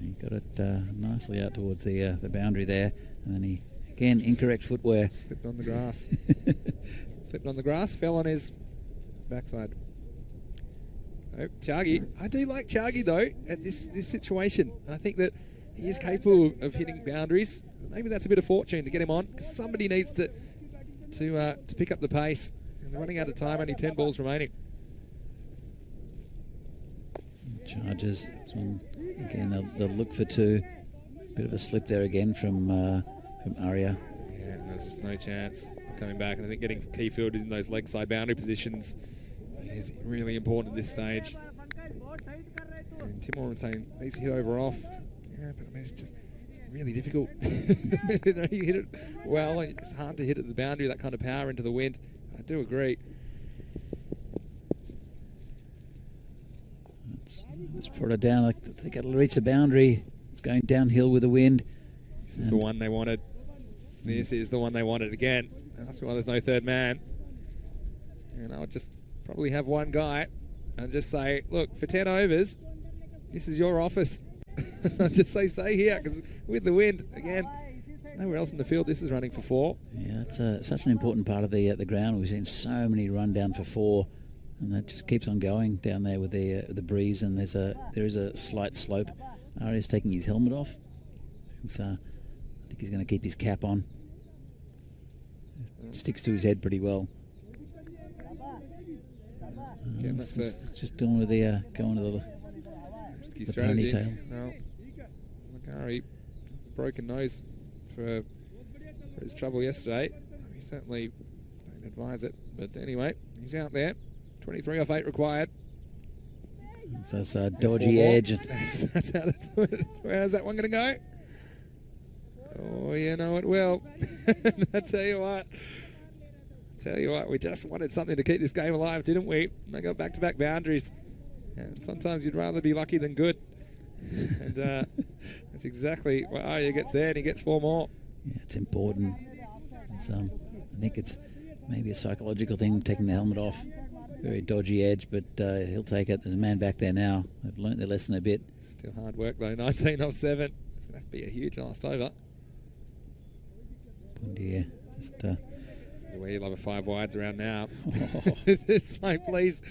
He got it nicely out towards the boundary there, and then he, again, incorrect footwear. Slipped on the grass. Slipped on the grass, fell on his backside. Oh, Tyagi. I do like Tyagi, though, at this situation. I think that he is capable of hitting boundaries. Maybe that's a bit of fortune to get him on, because somebody needs to pick up the pace. And they're running out of time, only 10 balls remaining. Charges. This one, again, they'll look for 2. Bit of a slip there again from Arya. Yeah, and there's just no chance of coming back. And I think getting key fielders in those leg side boundary positions is really important at this stage. And Tim Warren saying these hit over off. Yeah, but I mean, it's just really difficult. You know, you hit it well, and it's hard to hit at the boundary, that kind of power into the wind. I do agree. It's prodded down. I think it'll reach the boundary. It's going downhill with the wind. This is the one they wanted. This is the one they wanted again. And that's why there's no third man. And I would just probably have one guy and just say, look, for 10 overs, this is your office. I'll just say stay here, because with the wind, again, there's nowhere else in the field. This is running for 4. Yeah, it's such an important part of the ground. We've seen so many run down for 4, and that just keeps on going down there with the breeze. And there is a slight slope. Arya's taking his helmet off, and so I think he's going to keep his cap on. It sticks to his head pretty well. Again, that's just going with the strategy. Ponytail. Well, Macari, broken nose for for his trouble yesterday. He certainly don't advise it. But anyway, he's out there. 23 off 8 required. So it's a dodgy edge. That's how to do it. How's that one going to go? Oh, you know it will. I tell you what, we just wanted something to keep this game alive, didn't we? They got back-to-back boundaries. And sometimes you'd rather be lucky than good. And that's exactly why Arya gets there, and he gets 4 more. Yeah, it's important. It's, I think it's maybe a psychological thing, taking the helmet off. Very dodgy edge, but he'll take it. There's a man back there now. They've learnt their lesson a bit. Still hard work, though. 19 off 7. It's going to have to be a huge last over. Dear, just this is where you love a 5 wides around now. It's like, please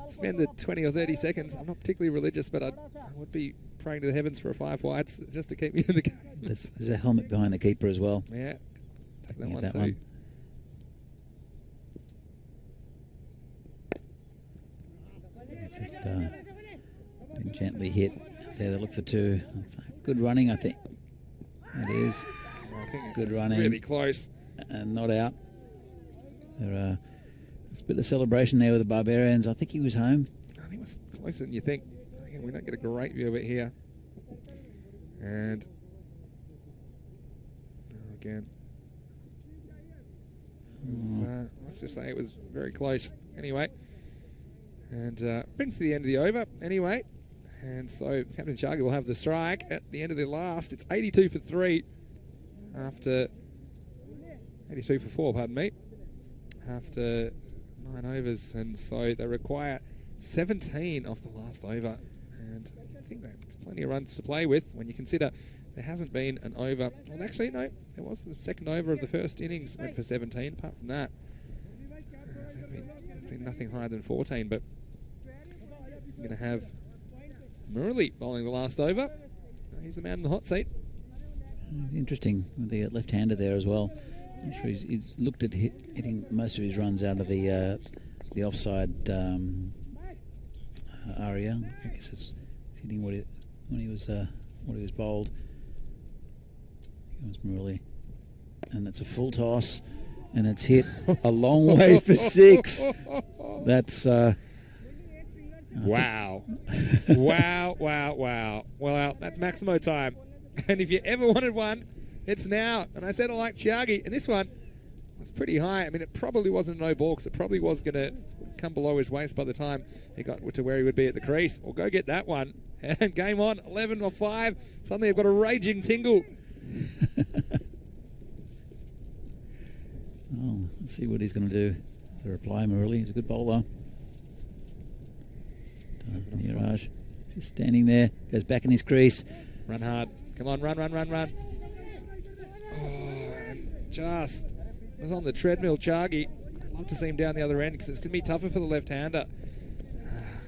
spend the 20 or 30 seconds. I'm not particularly religious, but I would be praying to the heavens for a 5 wides just to keep me in the game. There's a helmet behind the keeper as well. Yeah, take that one that too. One. It's just been gently hit there. They look for 2. It's good running, I think. It is. I think good running. Really close. And not out. There's a bit of celebration there with the Barbarians. I think he was home. I think it was closer than you think. Again, we don't get a great view of it here. And again, let's just say it was very close. Anyway, and brings to the end of the over. Anyway, and so Captain Tyagi will have the strike at the end of the last. It's 82 for 3 after 82 for 4. Pardon me. After 9 overs, and so they require 17 off the last over, and I think that's plenty of runs to play with when you consider there hasn't been an over. Well, actually, no, there was the second over of the first innings went for 17. Apart from that, there's been nothing higher than 14. But you're going to have Murali bowling the last over. He's the man in the hot seat. Interesting with the left-hander there as well. I'm sure he's looked at hitting most of his runs out of the offside Arya. I guess it's hitting when he was bowled. It was Murali, and it's a full toss, and it's hit a long way for 6. That's wow, wow. Well, that's Maximo time, and if you ever wanted one, it's now. And I said I like Tyagi, and this one was pretty high. I mean, it probably wasn't a no ball because it probably was going to come below his waist by the time he got to where he would be at the crease. Well, go get that one. And game on, 11 or 5. Suddenly I've got a raging tingle. Oh, let's see what he's going to do. As a reply, Murali. He's a good bowler. Neeraj just standing there. Goes back in his crease. Run hard. Come on, run. Oh, and just was on the treadmill, Tyagi. I'd love to see him down the other end because it's going to be tougher for the left-hander.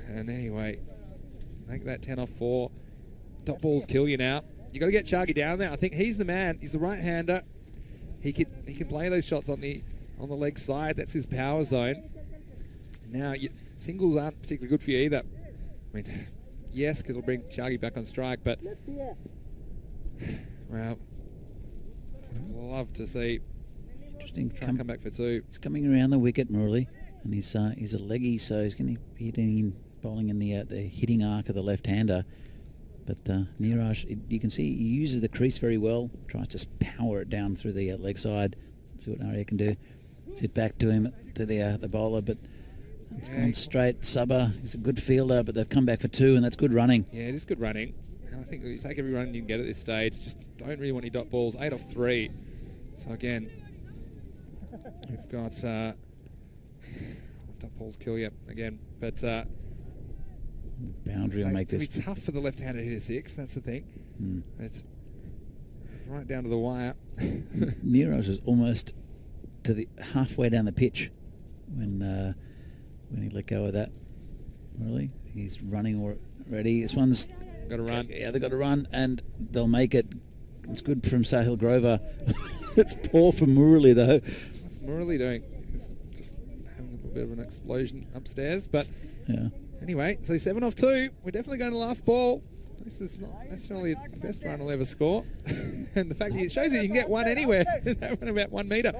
And anyway, make that 10 off 4. Top balls kill you now. You got to get Tyagi down there. I think he's the man. He's the right-hander. He can play those shots on the leg side. That's his power zone. Now singles aren't particularly good for you either. I mean, yes, because it'll bring Tyagi back on strike, but well, I'd love to see. Interesting. Try and come back for 2. He's coming around the wicket, Murali, and he's a leggy, so he's going to be bowling in the hitting arc of the left-hander. But Neeraj, you can see he uses the crease very well. Tries to power it down through the leg side. See what Arya can do. Sit back to him to the bowler, but it's gone straight. Subber, he's a good fielder, but they've come back for 2, and that's good running. Yeah, it is good running. And I think you take every run you can get at this stage. Just don't really want any dot balls. 8 off 3. So again, we've got dot balls kill you again, but boundary will make this. It'll be tough for the left-hander to hit a 6. That's the thing. It's right down to the wire. Neeraj was almost to the halfway down the pitch when he let go of that. Really, he's running already. This one's got to run. Yeah, they've got to run, and they'll make it. It's good from Sahil Grover. It's poor for Murali though. What's Murali doing? He's just having a little bit of an explosion upstairs, but yeah. Anyway, so 7 off 2. We're definitely going to last ball. This is not necessarily the best run he'll ever score. And the fact that it shows that you can get one anywhere. That went about 1 metre.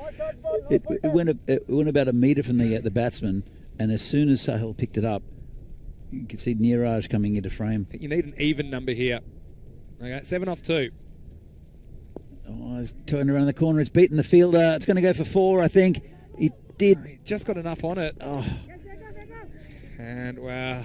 It went about a metre from the batsman, and as soon as Sahil picked it up, you could see Neeraj coming into frame. You need an even number here. Okay, 7 off 2. Oh, it's turning around the corner. It's beaten the fielder. It's going to go for 4, I think. It did. He just got enough on it. Oh. And wow.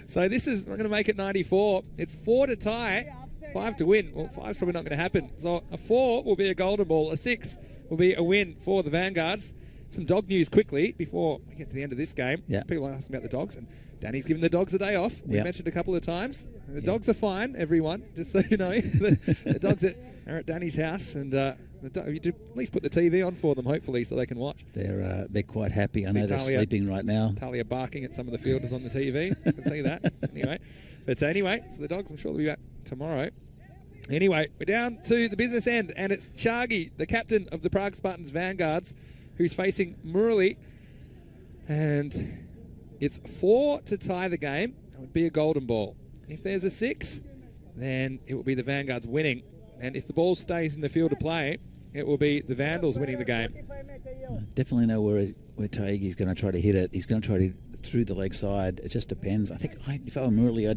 So this is, we're going to make it 94. It's 4 to tie, 5 to win. Well, 5's probably not going to happen. So a 4 will be a golden ball. A 6 will be a win for the Vanguards. Some dog news quickly before we get to the end of this game. Yeah. People are asking about the dogs, and Danny's given the dogs a day off. We mentioned a couple of times. The dogs are fine, everyone, just so you know. The dogs are at Danny's house, and you do at least put the TV on for them, hopefully, so they can watch. They're quite happy. I know they're sleeping right now. Talia barking at some of the fielders on the TV. I can see that. Anyway, so the dogs, I'm sure they'll be back tomorrow. Anyway, we're down to the business end, and it's Tyagi, the captain of the Prague Spartans Vanguards, who's facing Murali. And it's 4 to tie the game. It would be a golden ball. If there's a 6, then it will be the Vanguards winning. And if the ball stays in the field of play, it will be the Vandals winning the game. I definitely know where Tyagi's going to try to hit it. He's going to try to through the leg side. It just depends. I think if I were Murali,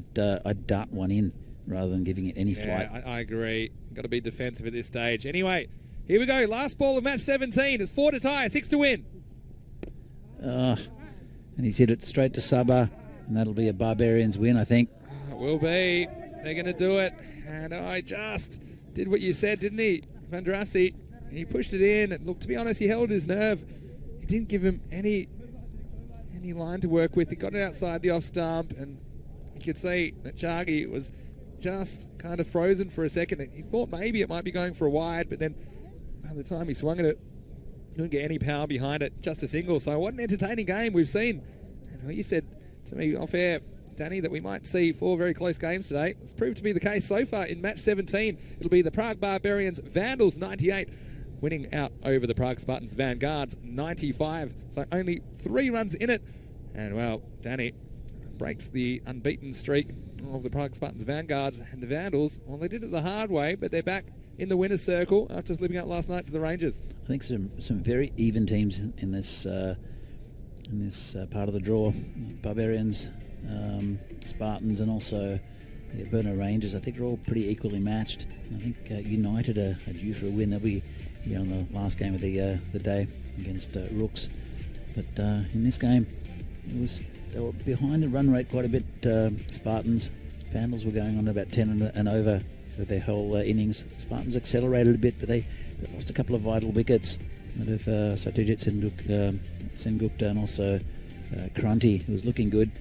I'd dart one in rather than giving it any flight. Yeah, I agree. Got to be defensive at this stage. Anyway, here we go. Last ball of match 17. It's 4 to tie, 6 to win. And he's hit it straight to Sabah, and that'll be a Barbarians win, I think. It will be. They're going to do it. And I just did what you said, didn't he? Vandrasi, he pushed it in. And look, to be honest, he held his nerve. He didn't give him any line to work with. He got it outside the off stump, and you could see that Tyagi was just kind of frozen for a second. He thought maybe it might be going for a wide, but then by the time he swung at it, couldn't get any power behind it, just a single. So what an entertaining game we've seen. And you said to me off air, Danny, that we might see 4 very close games today. It's proved to be the case so far in match 17. It'll be the Prague Barbarians Vandals 98 winning out over the Prague Spartans Vanguards 95. So only 3 runs in it. And well, Danny breaks the unbeaten streak of the Prague Spartans Vanguards, and the Vandals, well, they did it the hard way, but they're back in the winner's circle after slipping out last night to the Rangers. I think some very even teams in this part of the draw. Barbarians, Spartans, and also the Burner Rangers. I think they're all pretty equally matched. And I think United are due for a win. They'll be on the last game of the day against Rooks. But in this game, they were behind the run rate quite a bit. Spartans, Vandals were going on about 10 and over with their whole innings. Spartans accelerated a bit, but they lost a couple of vital wickets out of Satyajit, Sengupta, and also Kranthi, who was looking good.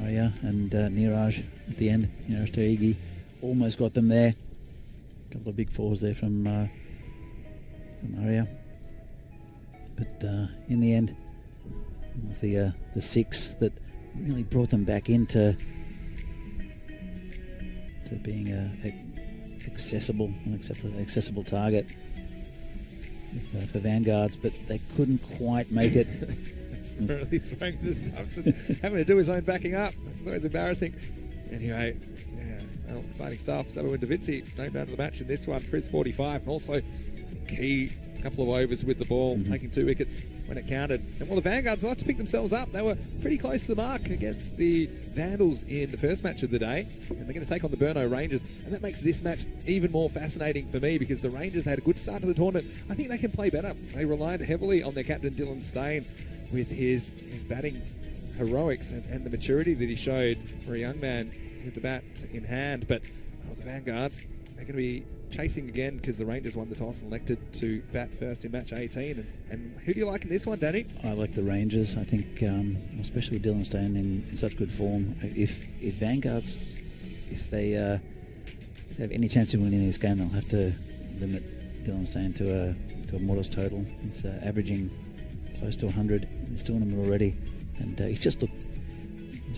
Arya and Neeraj at the end. Neeraj Tyagi almost got them there. A couple of big 4s there from Arya. But in the end, it was the 6 that really brought them back into being an accessible target for Vanguards, but they couldn't quite make it. It's really throwing the stumps and having to do his own backing up. It's always embarrassing. Anyway, exciting stuff. Sabu and Davidsi named out of the match in this one for his 45, and also key couple of overs with the ball, taking 2 wickets when it counted. And the Vanguards like to pick themselves up. They were pretty close to the mark against the Vandals in the first match of the day, and they're going to take on the Burno Rangers, and that makes this match even more fascinating for me because the Rangers had a good start to the tournament. I think they can play better. They relied heavily on their captain Dylan Steyn with his batting heroics and the maturity that he showed for a young man with the bat in hand. But the Vanguards, they're going to be chasing again because the Rangers won the toss and elected to bat first in match 18. And who do you like in this one, Danny? I like the Rangers. I think, especially with Dylan Steyn in such good form, if Vanguards, if they have any chance of winning this game, they'll have to limit Dylan Steyn to a modest total. He's averaging close to 100 in this tournament already, and he's just looked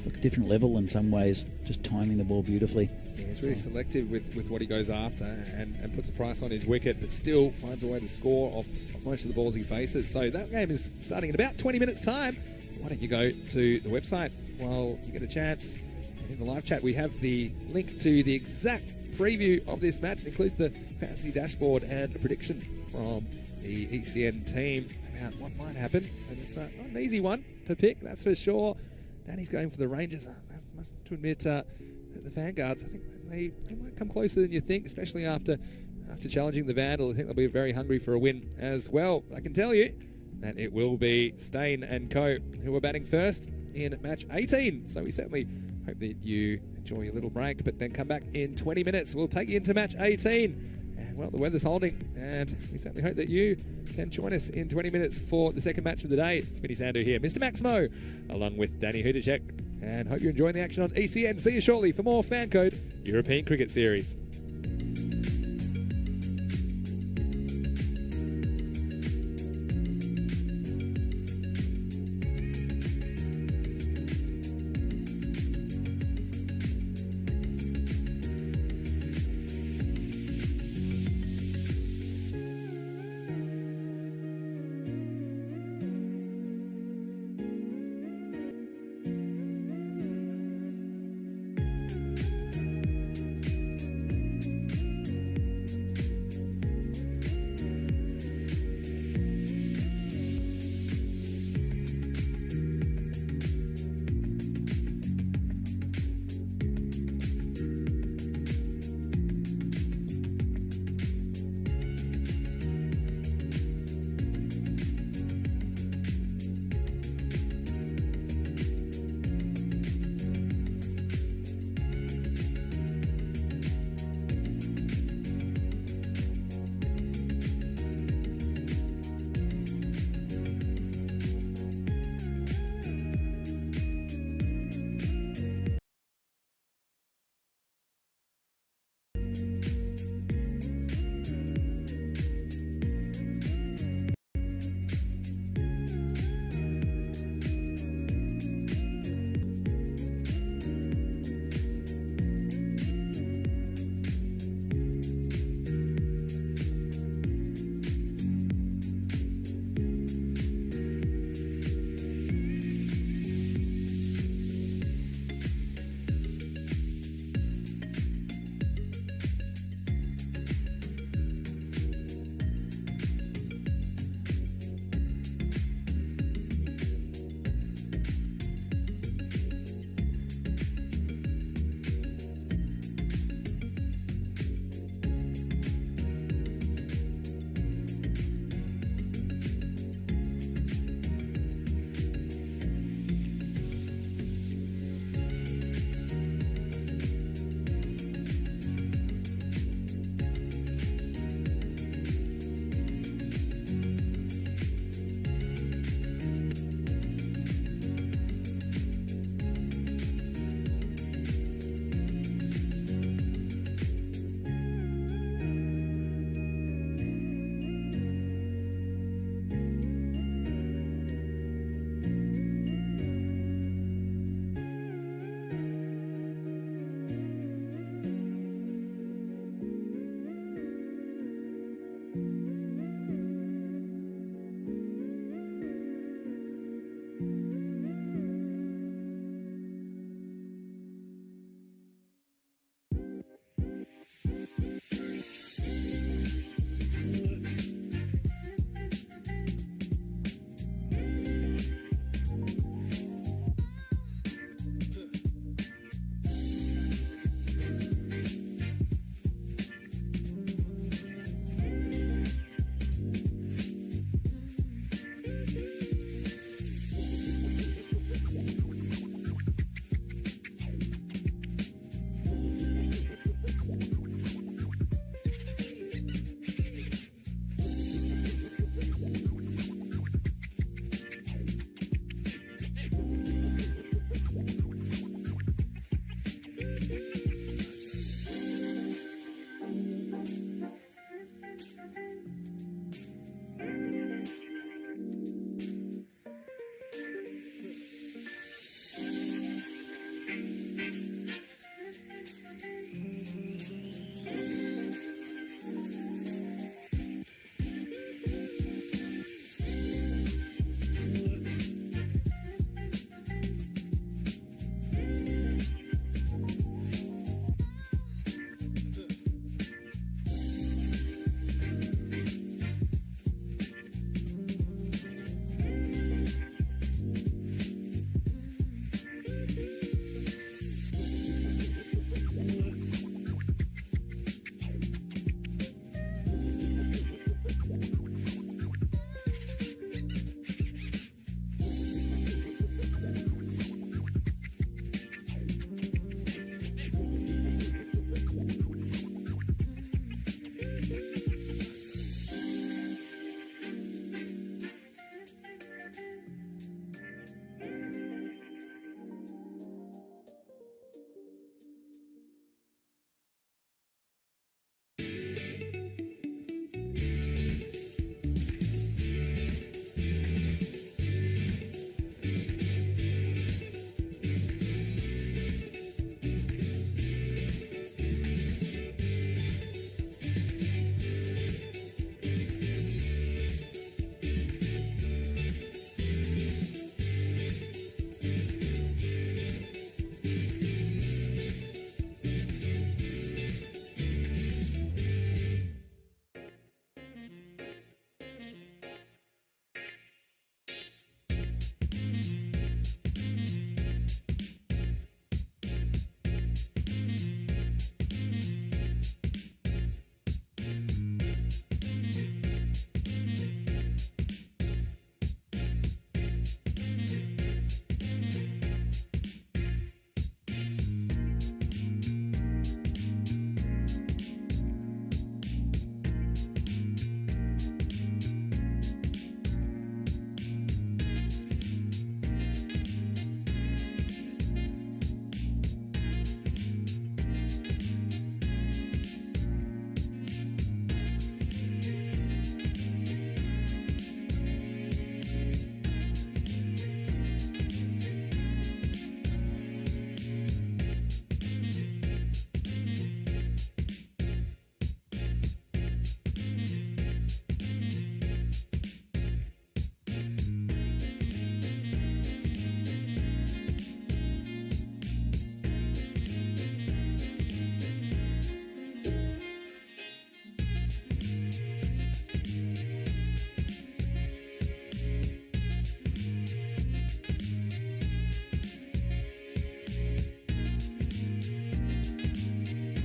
a different level in some ways, just timing the ball beautifully. Yeah, he's really selective with what he goes after and puts a price on his wicket, but still finds a way to score off most of the balls he faces. So that game is starting in about 20 minutes' time. why don't you go to the website while you get a chance. In the live chat, we have the link to the exact preview of this match. It includes the fantasy dashboard and a prediction from the ECN team about what might happen. And it's not an easy one to pick, that's for sure. Danny's going for the Rangers. I must admit, the Vanguards, I think they might come closer than you think, especially after challenging the Vandal. I think they'll be very hungry for a win as well. I can tell you that it will be Stain and Co. who are batting first in match 18. So we certainly hope that you enjoy your little break, but then come back in 20 minutes. We'll take you into match 18. And, well, the weather's holding, and we certainly hope that you can join us in 20 minutes for the second match of the day. It's Vinny Sandu here, Mr. Maximo, along with Danny Hudacek. And hope you're enjoying the action on ECN. See you shortly for more Fan Code European Cricket Series.